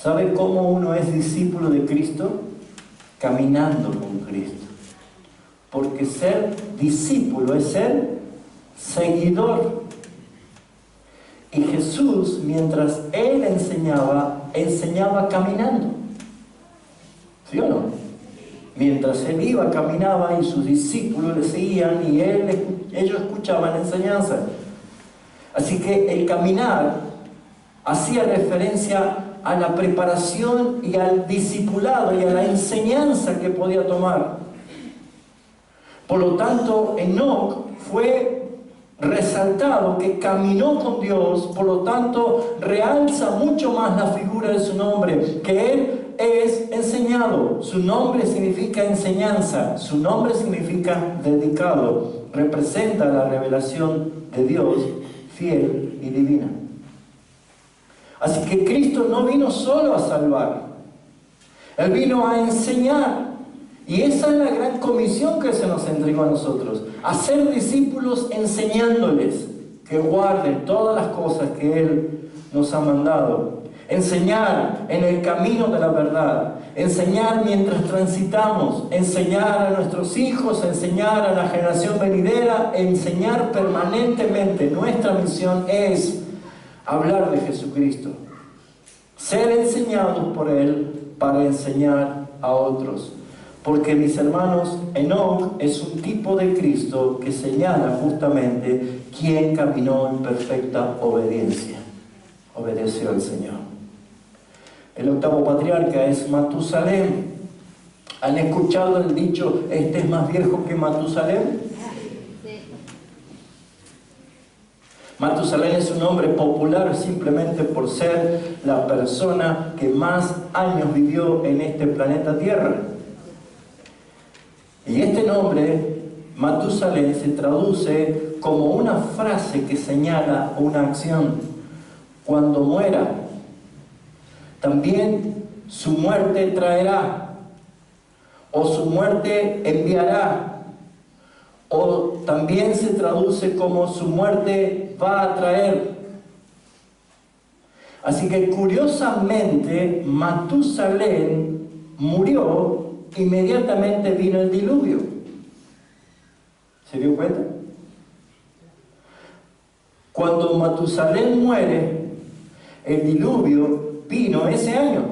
¿Sabe cómo uno es discípulo de Cristo? Caminando con Cristo. Porque ser discípulo es ser seguidor. Y Jesús, mientras Él enseñaba caminando. ¿Sí o no? Mientras Él iba, caminaba y sus discípulos le seguían y ellos escuchaban la enseñanza. Así que el caminar hacía referencia a la preparación y al discipulado y a la enseñanza que podía tomar. Por lo tanto, Enoc fue resaltado que caminó con Dios, por lo tanto realza mucho más la figura de su nombre, que él es enseñado. Su nombre significa enseñanza, su nombre significa dedicado, representa la revelación de Dios fiel y divina. Así que Cristo no vino solo a salvar, Él vino a enseñar. Y esa es la gran comisión que se nos entregó a nosotros: hacer discípulos enseñándoles que guarden todas las cosas que Él nos ha mandado. Enseñar en el camino de la verdad, enseñar mientras transitamos, enseñar a nuestros hijos, enseñar a la generación venidera, enseñar permanentemente. Nuestra misión es hablar de Jesucristo, ser enseñados por Él para enseñar a otros. Porque, mis hermanos, Enoc es un tipo de Cristo que señala justamente quién caminó en perfecta obediencia. Obedeció al Señor. El octavo patriarca es Matusalén. ¿Han escuchado el dicho, este es más viejo que Matusalén? Sí. Matusalén es un nombre popular simplemente por ser la persona que más años vivió en este planeta Tierra. Y este nombre, Matusalén, se traduce como una frase que señala una acción. Cuando muera, también su muerte traerá, o su muerte enviará, o también se traduce como su muerte va a traer. Así que curiosamente, Matusalén murió. Inmediatamente vino el diluvio. ¿Se dio cuenta? Cuando Matusalén muere, el diluvio vino ese año.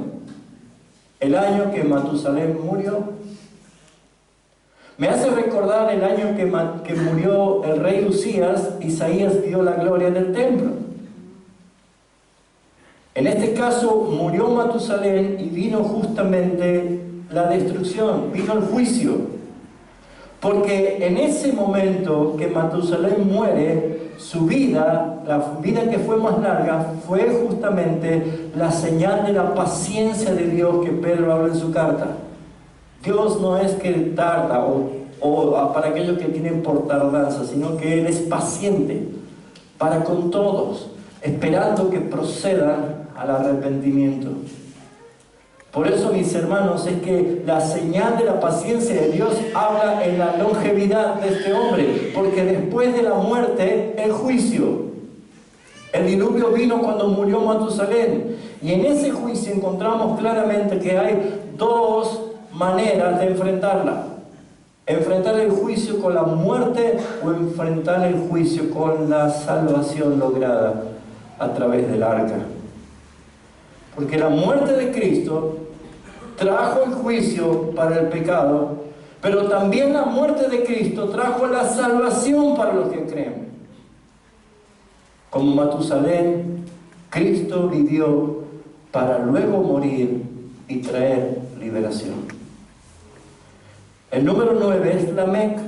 El año que Matusalén murió. Me hace recordar el año que murió el rey Usías. Isaías vio la gloria del templo. En este caso murió Matusalén y vino justamente la destrucción, vino el juicio. Porque en ese momento que Matusalén muere, su vida, la vida que fue más larga, fue justamente la señal de la paciencia de Dios que Pedro habla en su carta. Dios no es que tarda o para aquellos que tienen por tardanza, sino que Él es paciente para con todos, esperando que procedan al arrepentimiento. Por eso, mis hermanos, es que la señal de la paciencia de Dios habla en la longevidad de este hombre, porque después de la muerte, el juicio. El diluvio vino cuando murió Matusalén, y en ese juicio encontramos claramente que hay dos maneras de enfrentarla: enfrentar el juicio con la muerte o enfrentar el juicio con la salvación lograda a través del arca. Porque la muerte de Cristo trajo el juicio para el pecado, pero también la muerte de Cristo trajo la salvación para los que creen. Como Matusalén, Cristo vivió para luego morir y traer liberación. El número 9 es Lamec.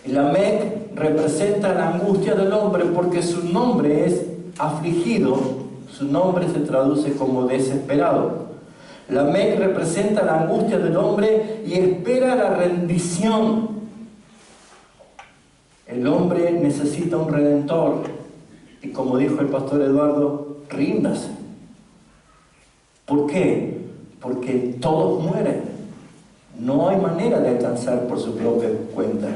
Y Lamec representa la angustia del hombre porque su nombre es afligido, su nombre se traduce como desesperado. Lamec representa la angustia del hombre y espera la rendición. El hombre necesita un redentor y, como dijo el pastor Eduardo, ríndase. ¿Por qué? Porque todos mueren. No hay manera de alcanzar por su propia cuenta.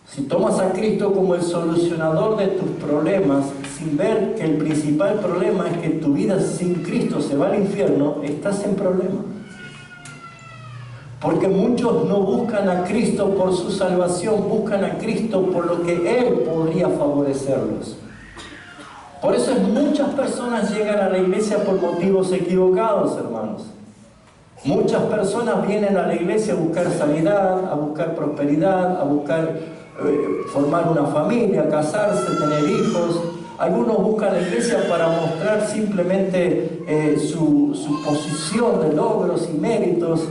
Si tomas a Cristo como el solucionador de tus problemas, sin ver que el principal problema es que tu vida sin Cristo se va al infierno, estás en problema. Porque muchos no buscan a Cristo por su salvación, buscan a Cristo por lo que Él podría favorecerlos. Por eso muchas personas llegan a la iglesia por motivos equivocados, hermanos. Muchas personas vienen a la iglesia a buscar sanidad, a buscar prosperidad, a buscar formar una familia, casarse, tener hijos. Algunos buscan la iglesia para mostrar simplemente su posición de logros y méritos.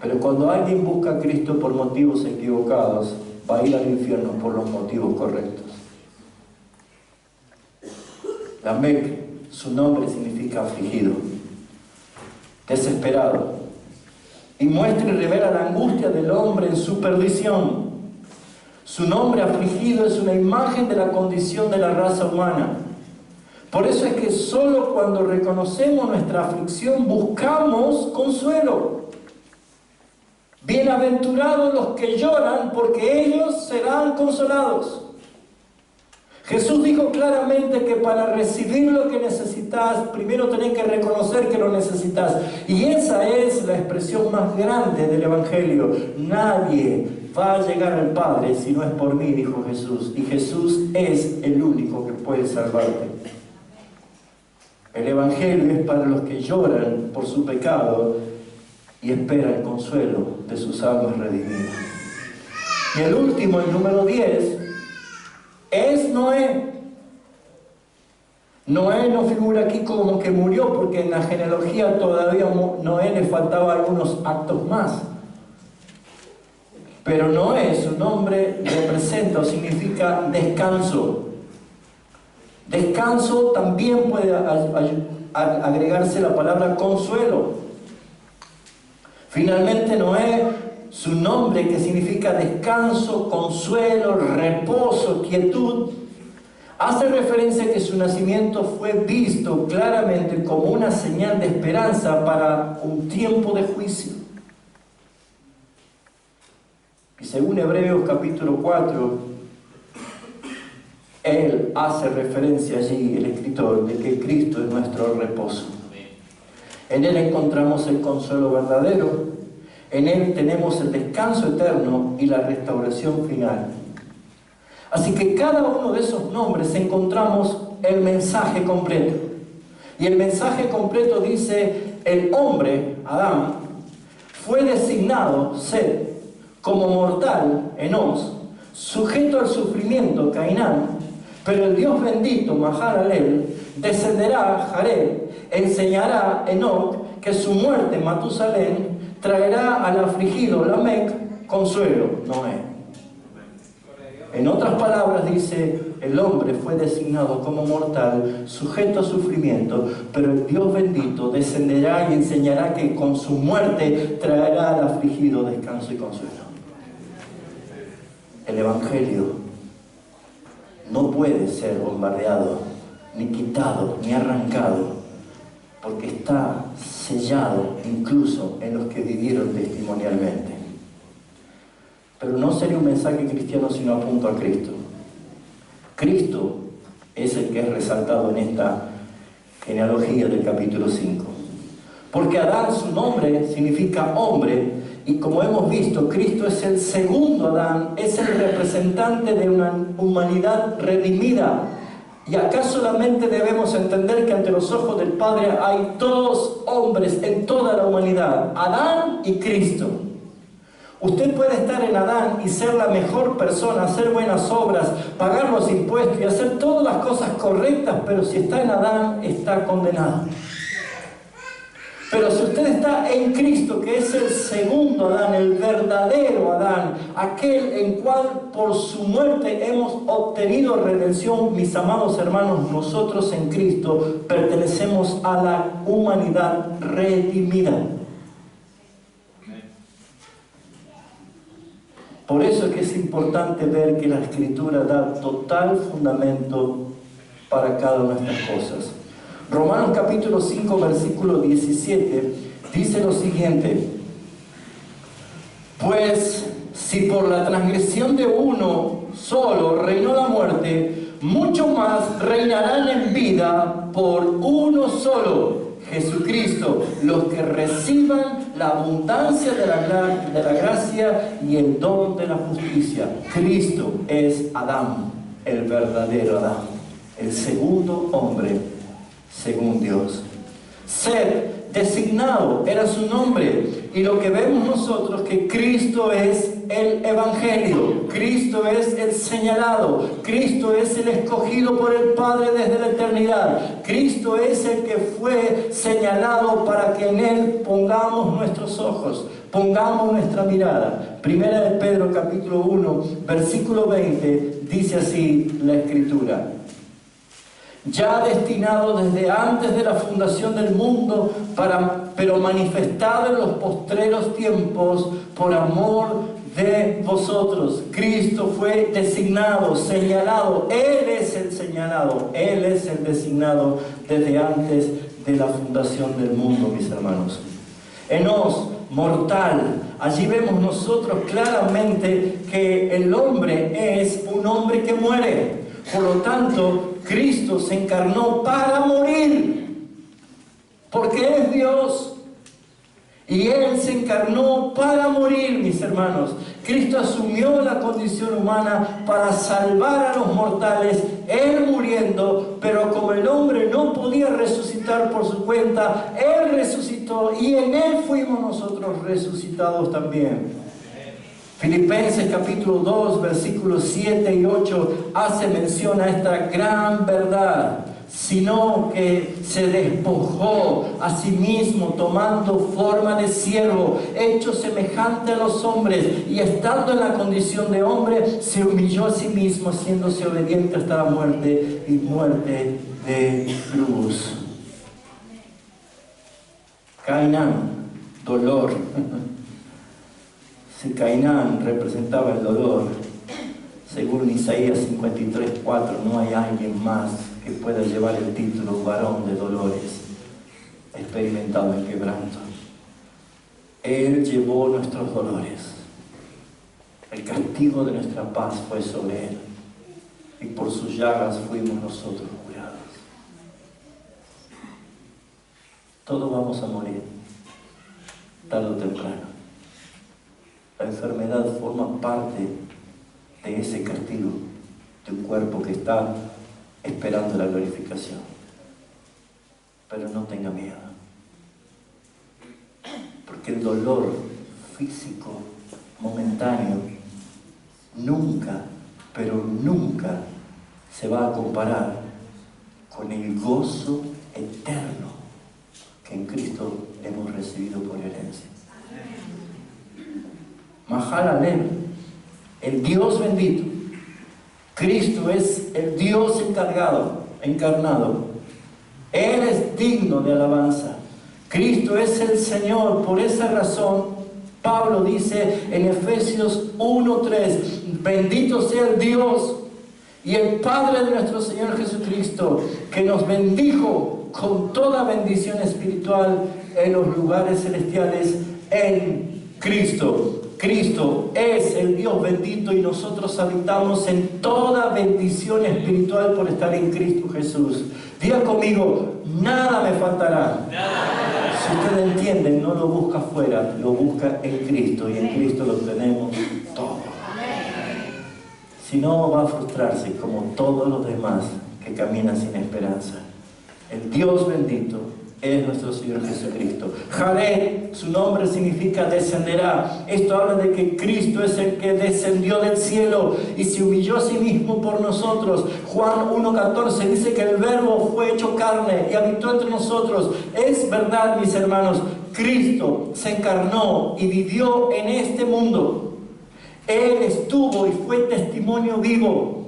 Pero cuando alguien busca a Cristo por motivos equivocados, va a ir al infierno por los motivos correctos. Lamec, su nombre significa afligido, desesperado. Y muestra y revela la angustia del hombre en su perdición. Su nombre afligido es una imagen de la condición de la raza humana. Por eso es que solo cuando reconocemos nuestra aflicción buscamos consuelo. Bienaventurados los que lloran, porque ellos serán consolados. Jesús dijo claramente que para recibir lo que necesitas, primero tenés que reconocer que lo necesitas. Y esa es la expresión más grande del Evangelio. Nadie va a llegar al Padre si no es por mí, dijo Jesús. Y Jesús es el único que puede salvarte. El Evangelio es para los que lloran por su pecado y esperan consuelo de sus almas redimidas. Y el último, el número 10, es Noé. Noé no figura aquí como que murió, porque en la genealogía todavía a Noé le faltaban algunos actos más. Pero Noé, su nombre representa o significa descanso. Descanso también puede agregarse la palabra consuelo. Finalmente Noé, su nombre que significa descanso, consuelo, reposo, quietud, hace referencia a que su nacimiento fue visto claramente como una señal de esperanza para un tiempo de juicio. Y según Hebreos capítulo 4, él hace referencia allí, el escritor, de que Cristo es nuestro reposo. En Él encontramos el consuelo verdadero, en Él tenemos el descanso eterno y la restauración final. Así que cada uno de esos nombres encontramos el mensaje completo. Y el mensaje completo dice: el hombre, Adán, fue designado ser como mortal, Enos, sujeto al sufrimiento, Cainán, pero el Dios bendito, Mahalalel, descenderá, Jared, enseñará, Enoc, que su muerte, Matusalén, traerá al afligido, Lamec, consuelo, Noé. En otras palabras dice: el hombre fue designado como mortal, sujeto a sufrimiento, pero el Dios bendito descenderá y enseñará que con su muerte traerá al afligido descanso y consuelo. El Evangelio no puede ser bombardeado, ni quitado, ni arrancado, porque está sellado incluso en los que vivieron testimonialmente. Pero no sería un mensaje cristiano si no apunto a Cristo. Cristo es el que es resaltado en esta genealogía del capítulo 5. Porque Adán, su nombre, significa hombre, y como hemos visto, Cristo es el segundo Adán, es el representante de una humanidad redimida. Y acá solamente debemos entender que ante los ojos del Padre hay dos hombres en toda la humanidad: Adán y Cristo. Usted puede estar en Adán y ser la mejor persona, hacer buenas obras, pagar los impuestos y hacer todas las cosas correctas, pero si está en Adán, está condenado. Pero si usted está en Cristo, que es el segundo Adán, el verdadero Adán, aquel en cual por su muerte hemos obtenido redención, mis amados hermanos, nosotros en Cristo pertenecemos a la humanidad redimida. Por eso es que es importante ver que la Escritura da total fundamento para cada una de estas cosas. Romanos capítulo 5, versículo 17, dice lo siguiente: pues si por la transgresión de uno solo reinó la muerte, mucho más reinarán en vida por uno solo, Jesucristo, los que reciban la abundancia de la gracia y el don de la justicia. Cristo es Adán, el verdadero Adán, el segundo hombre según Dios. Set, designado, era su nombre. Y lo que vemos nosotros, que Cristo es el Evangelio, Cristo es el señalado, Cristo es el escogido por el Padre desde la eternidad, Cristo es el que fue señalado para que en Él pongamos nuestros ojos, pongamos nuestra mirada. Primera de Pedro capítulo 1, versículo 20, dice así la Escritura: ya destinado desde antes de la fundación del mundo, pero manifestado en los postreros tiempos por amor de vosotros. Cristo fue designado, señalado. Él es el señalado, Él es el designado desde antes de la fundación del mundo, mis hermanos. Enos, mortal. Allí vemos nosotros claramente que el hombre es un hombre que muere. Por lo tanto, Cristo se encarnó para morir, porque es Dios, y Él se encarnó para morir, mis hermanos. Cristo asumió la condición humana para salvar a los mortales, Él muriendo, pero como el hombre no podía resucitar por su cuenta, Él resucitó, y en Él fuimos nosotros resucitados también. Filipenses capítulo 2, versículos 7 y 8 hace mención a esta gran verdad, sino que se despojó a sí mismo, tomando forma de siervo, hecho semejante a los hombres, y estando en la condición de hombre, se humilló a sí mismo, haciéndose obediente hasta la muerte, y muerte de cruz. Cainán, dolor. Si Cainán representaba el dolor, según Isaías 53:4, no hay alguien más que pueda llevar el título varón de dolores, experimentado en quebranto. Él llevó nuestros dolores. El castigo de nuestra paz fue sobre Él, y por sus llagas fuimos nosotros curados. Todos vamos a morir, tarde o temprano. La enfermedad forma parte de ese castigo de un cuerpo que está esperando la glorificación. Pero no tenga miedo, porque el dolor físico momentáneo nunca, pero nunca se va a comparar con el gozo eterno que en Cristo hemos recibido por herencia. Mahalalel, el Dios bendito. Cristo es el Dios encarnado. Él es digno de alabanza. Cristo es el Señor. Por esa razón, Pablo dice en Efesios 1:3, bendito sea el Dios y el Padre de nuestro Señor Jesucristo, que nos bendijo con toda bendición espiritual en los lugares celestiales en Cristo. Cristo es el Dios bendito y nosotros habitamos en toda bendición espiritual por estar en Cristo Jesús. Diga conmigo, nada me faltará. Si usted entiende, no lo busca afuera, lo busca en Cristo, y en Cristo lo tenemos todo. Si no, va a frustrarse como todos los demás que caminan sin esperanza. El Dios bendito es nuestro Señor Jesucristo. Jared, su nombre significa descenderá. Esto habla de que Cristo es el que descendió del cielo y se humilló a sí mismo por nosotros. Juan 1:14 dice que el Verbo fue hecho carne y habitó entre nosotros. Es verdad, mis hermanos, Cristo se encarnó y vivió en este mundo. Él estuvo y fue testimonio vivo.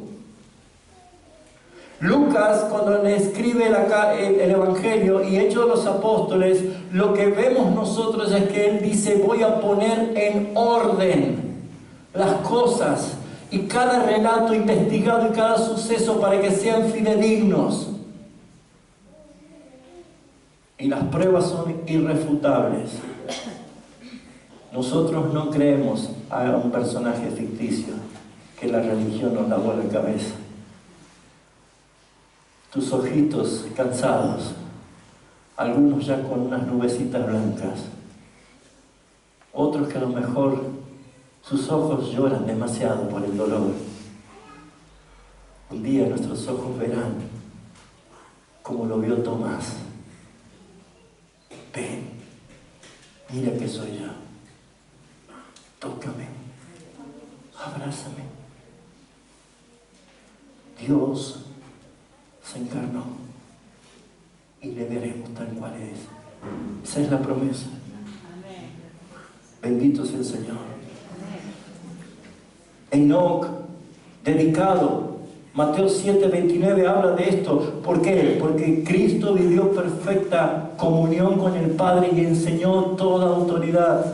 Lucas, cuando le escribe el Evangelio y Hechos de los Apóstoles, lo que vemos nosotros es que él dice: voy a poner en orden las cosas y cada relato investigado y cada suceso para que sean fidedignos. Y las pruebas son irrefutables. Nosotros no creemos a un personaje ficticio que la religión nos lavó la cabeza. Tus ojitos cansados, algunos ya con unas nubecitas blancas, otros que a lo mejor sus ojos lloran demasiado por el dolor. Un día nuestros ojos verán como lo vio Tomás. Ven, mira que soy yo. Tócame, abrázame. Dios se encarnó y le veremos tal cual es. Esa es la promesa. Bendito sea el Señor. Enoc, dedicado. Mateo 7:29 habla de esto. ¿Por qué? Porque Cristo vivió perfecta comunión con el Padre y enseñó toda autoridad.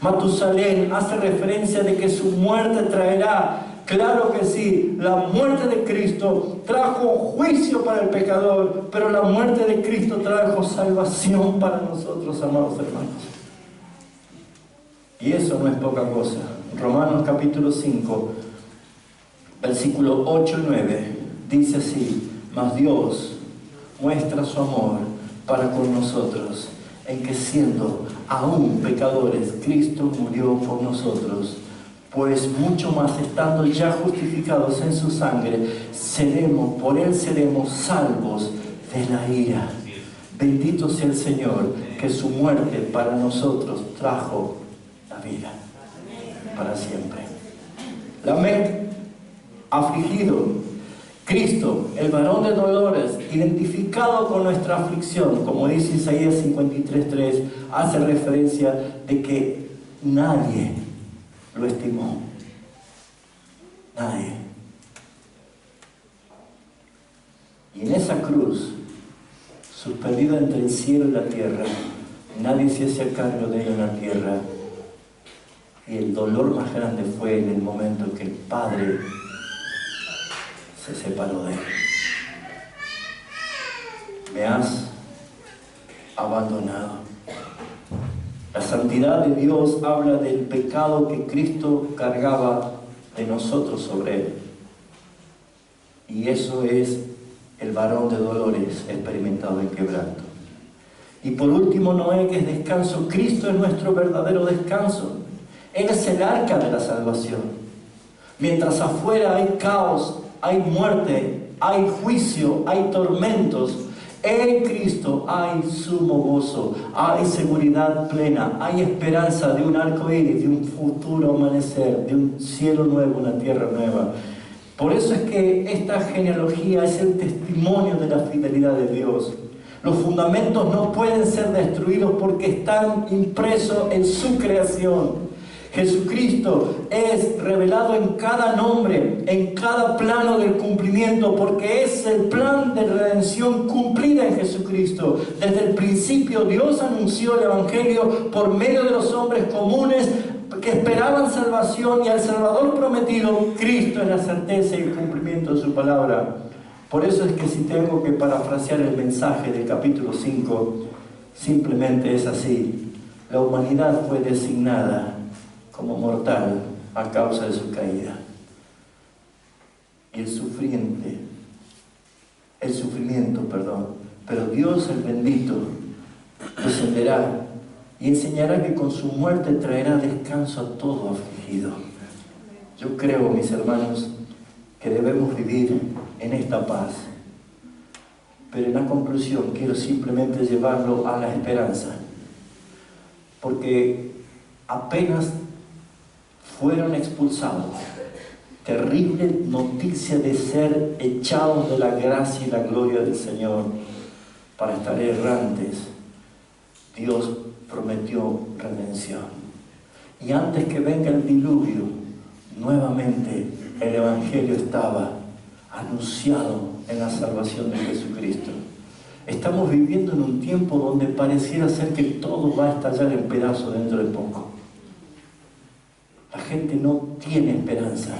Matusalén hace referencia de que su muerte traerá. Claro que sí, la muerte de Cristo trajo juicio para el pecador, pero la muerte de Cristo trajo salvación para nosotros, amados hermanos. Y eso no es poca cosa. Romanos capítulo 5, versículo 8 y 9, dice así: mas Dios muestra su amor para con nosotros, en que siendo aún pecadores, Cristo murió por nosotros. Pues mucho más, estando ya justificados en su sangre, por él seremos salvos de la ira. Bendito sea el Señor, que su muerte para nosotros trajo la vida para siempre. Lamec, afligido. Cristo, el varón de dolores, identificado con nuestra aflicción, como dice Isaías 53:3, hace referencia de que nadie lo estimó. Nadie. Y en esa cruz, suspendida entre el cielo y la tierra, nadie se hacía cargo de ella en la tierra. Y el dolor más grande fue en el momento en que el Padre se separó de él. Me has abandonado. La santidad de Dios habla del pecado que Cristo cargaba de nosotros sobre él. Y eso es el varón de dolores experimentado en quebranto. Y por último, Noé, que es descanso. Cristo es nuestro verdadero descanso. Él es el arca de la salvación. Mientras afuera hay caos, hay muerte, hay juicio, hay tormentos, en Cristo hay sumo gozo, hay seguridad plena, hay esperanza de un arco iris, de un futuro amanecer, de un cielo nuevo, una tierra nueva. Por eso es que esta genealogía es el testimonio de la fidelidad de Dios. Los fundamentos no pueden ser destruidos porque están impresos en su creación. Jesucristo es revelado en cada nombre, en cada plano del cumplimiento, porque es el plan de redención cumplida en Jesucristo. Desde el principio Dios anunció el Evangelio por medio de los hombres comunes que esperaban salvación, y al Salvador prometido, Cristo es la certeza y el cumplimiento de su palabra. Por eso es que si tengo que parafrasear el mensaje del capítulo 5, simplemente es así: la humanidad fue designada como mortal a causa de su caída. Y el sufrimiento, pero Dios el bendito descenderá y enseñará que con su muerte traerá descanso a todo afligido. Yo creo, mis hermanos, que debemos vivir en esta paz. Pero en la conclusión quiero simplemente llevarlo a la esperanza, porque apenas fueron expulsados, terrible noticia de ser echados de la gracia y la gloria del Señor para estar errantes, Dios prometió redención. Y antes que venga el diluvio, nuevamente el Evangelio estaba anunciado en la salvación de Jesucristo. Estamos viviendo en un tiempo donde pareciera ser que todo va a estallar en pedazos dentro de poco. La gente no tiene esperanza.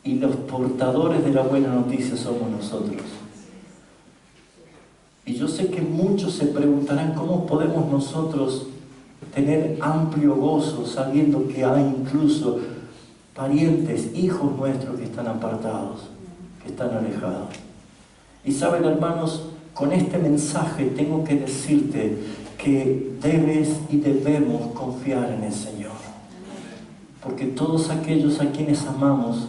Y los portadores de la buena noticia somos nosotros. Y yo sé que muchos se preguntarán cómo podemos nosotros tener amplio gozo sabiendo que hay incluso parientes, hijos nuestros que están apartados, que están alejados. Y saben, hermanos, con este mensaje tengo que decirte que debes y debemos confiar en el Señor. Porque todos aquellos a quienes amamos,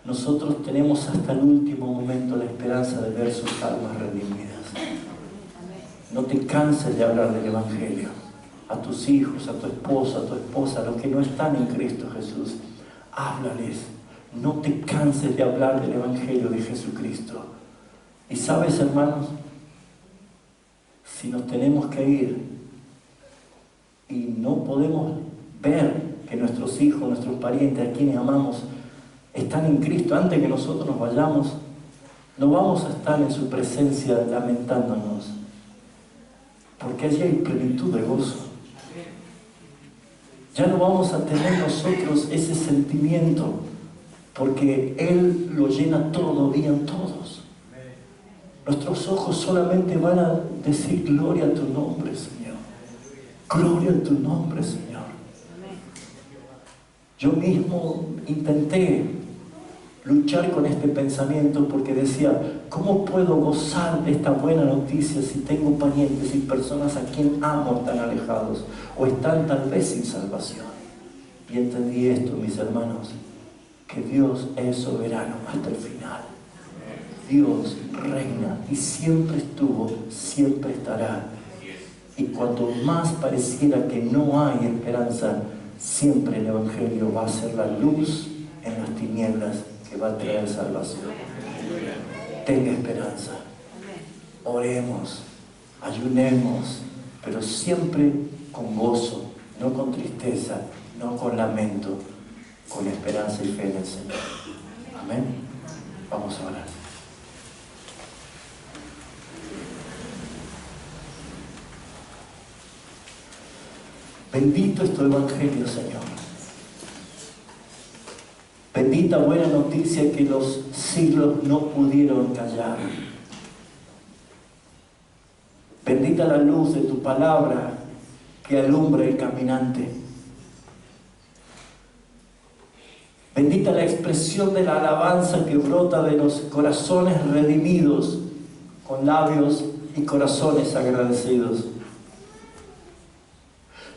nosotros tenemos hasta el último momento la esperanza de ver sus almas redimidas. No te canses de hablar del Evangelio a tus hijos, a tu esposa, a los que no están en Cristo Jesús. Háblales. No te canses de hablar del Evangelio de Jesucristo. Y sabes, hermanos, si nos tenemos que ir y no podemos ver que nuestros hijos, nuestros parientes, a quienes amamos, están en Cristo antes que nosotros nos vayamos, no vamos a estar en su presencia lamentándonos, porque allí hay plenitud de gozo. Ya no vamos a tener nosotros ese sentimiento, porque Él lo llena todo, en todos. Nuestros ojos solamente van a decir gloria a tu nombre, Señor. Gloria a tu nombre, Señor. Yo mismo intenté luchar con este pensamiento porque decía, ¿cómo puedo gozar de esta buena noticia si tengo parientes y personas a quien amo están alejados o están tal vez sin salvación? Y entendí esto, mis hermanos, que Dios es soberano hasta el final. Dios reina y siempre estuvo, siempre estará. Y cuanto más pareciera que no hay esperanza, siempre el Evangelio va a ser la luz en las tinieblas que va a traer salvación. Tenga esperanza. Oremos, ayunemos, pero siempre con gozo, no con tristeza, no con lamento, con esperanza y fe en el Señor. Amén. Vamos a orar. Bendito es tu Evangelio, Señor. Bendita buena noticia que los siglos no pudieron callar. Bendita la luz de tu palabra que alumbra el caminante. Bendita la expresión de la alabanza que brota de los corazones redimidos con labios y corazones agradecidos.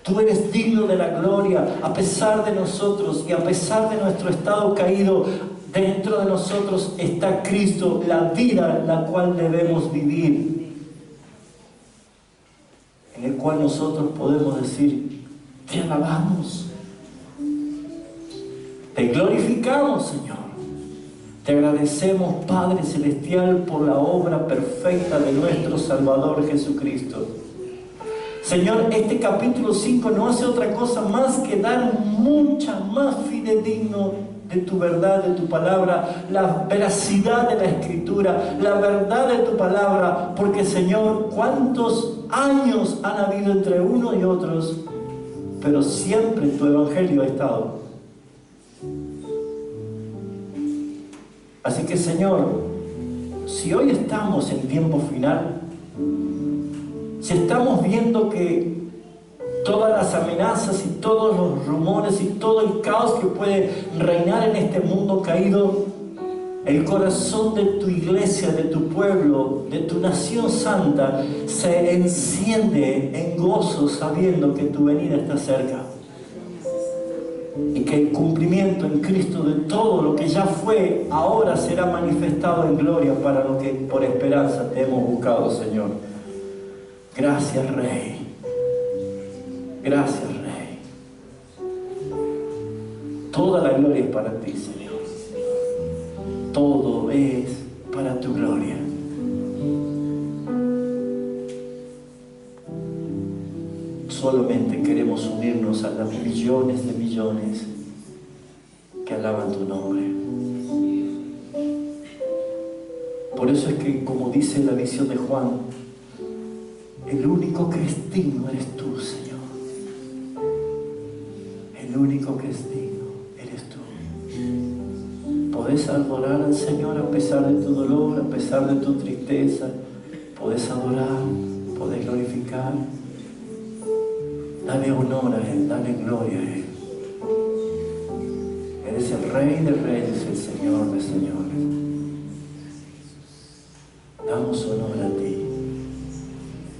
Tú eres digno de la gloria a pesar de nosotros y a pesar de nuestro estado caído. Dentro de nosotros está Cristo, la vida la cual debemos vivir, en el cual nosotros podemos decir, te alabamos, te glorificamos, Señor. Te agradecemos, Padre Celestial, por la obra perfecta de nuestro Salvador Jesucristo. Señor, este capítulo 5 no hace otra cosa más que dar mucha más fidedigno de tu verdad, de tu palabra, la veracidad de la Escritura, la verdad de tu palabra, porque, Señor, cuántos años han habido entre unos y otros, pero siempre tu Evangelio ha estado. Así que, Señor, si hoy estamos en tiempo final, si estamos viendo que todas las amenazas y todos los rumores y todo el caos que puede reinar en este mundo caído, el corazón de tu iglesia, de tu pueblo, de tu nación santa, se enciende en gozo sabiendo que tu venida está cerca. y que el cumplimiento en Cristo de todo lo que ya fue, ahora será manifestado en gloria para lo que por esperanza te hemos buscado, Señor. Gracias, Rey. Gracias, Rey. Toda la gloria es para ti, Señor. Todo es para tu gloria. Solamente queremos unirnos a los millones de millones que alaban tu nombre. Por eso es que, como dice la visión de Juan, el único que es digno eres tú, Señor. El único que es digno eres tú. Podés adorar al Señor a pesar de tu dolor, a pesar de tu tristeza. Podés adorar, podés glorificar. Dale honor a Él, dale gloria a Él. Eres el Rey de Reyes, el Señor de Señores. Damos honor a ti.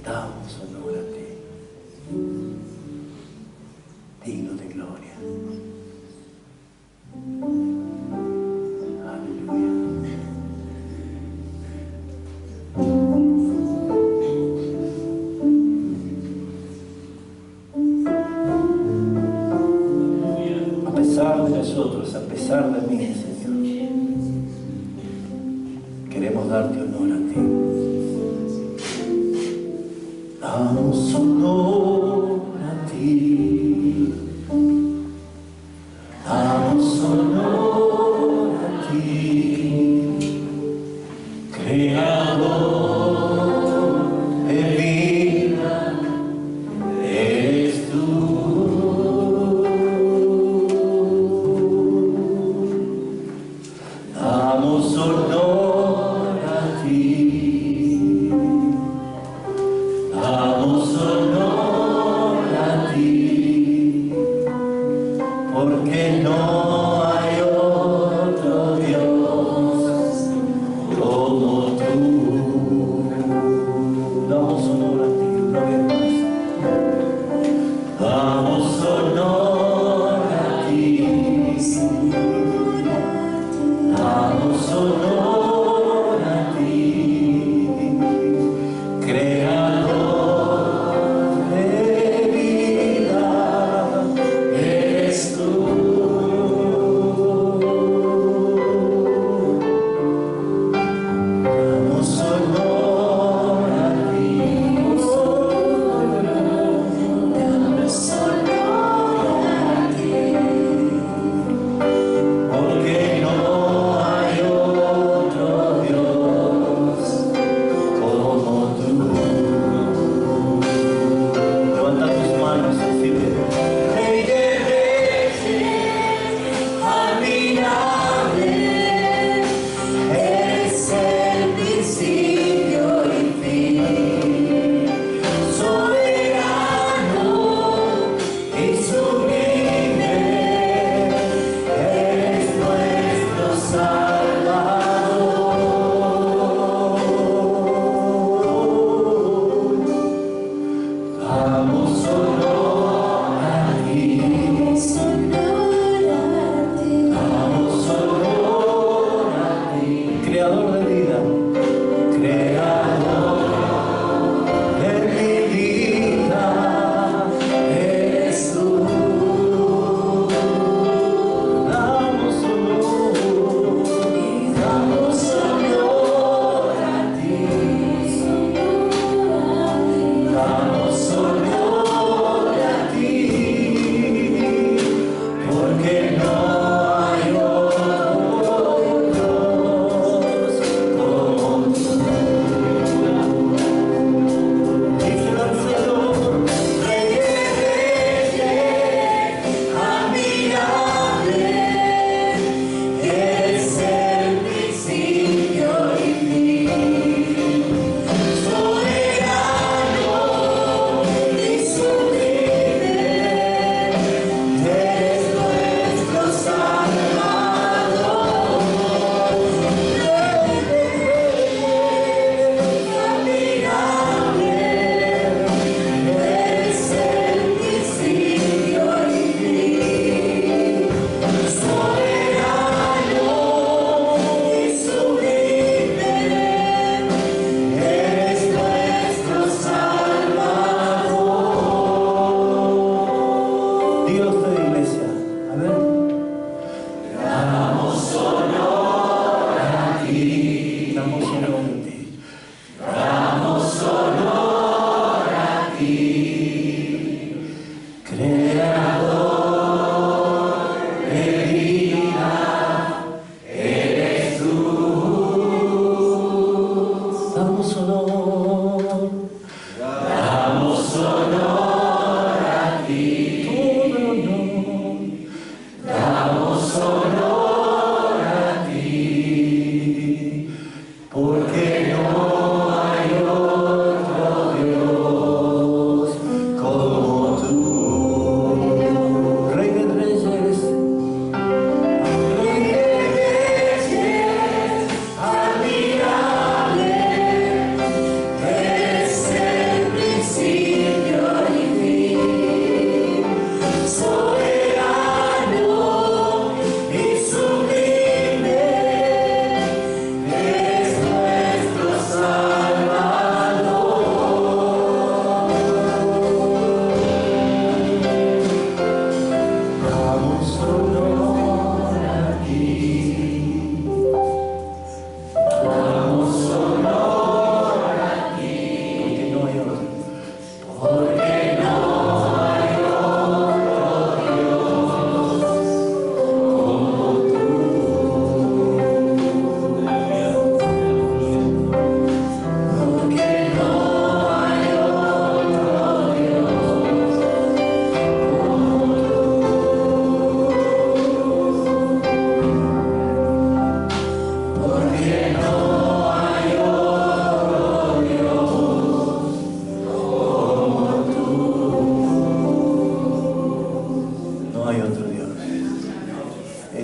Damos honor a ti. Digno de gloria. Nosotros, a pesar de mí, Señor, queremos darte honor a ti. Damos honor a ti. Damos honor a ti, Creador de vida, eres tú. Damos honor a ti, damos honor.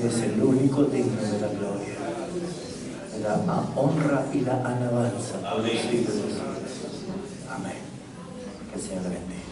es el único digno de la gloria, de la honra y la alabanza por los siglos de los siglos. Amén. Que el Señor le bendiga.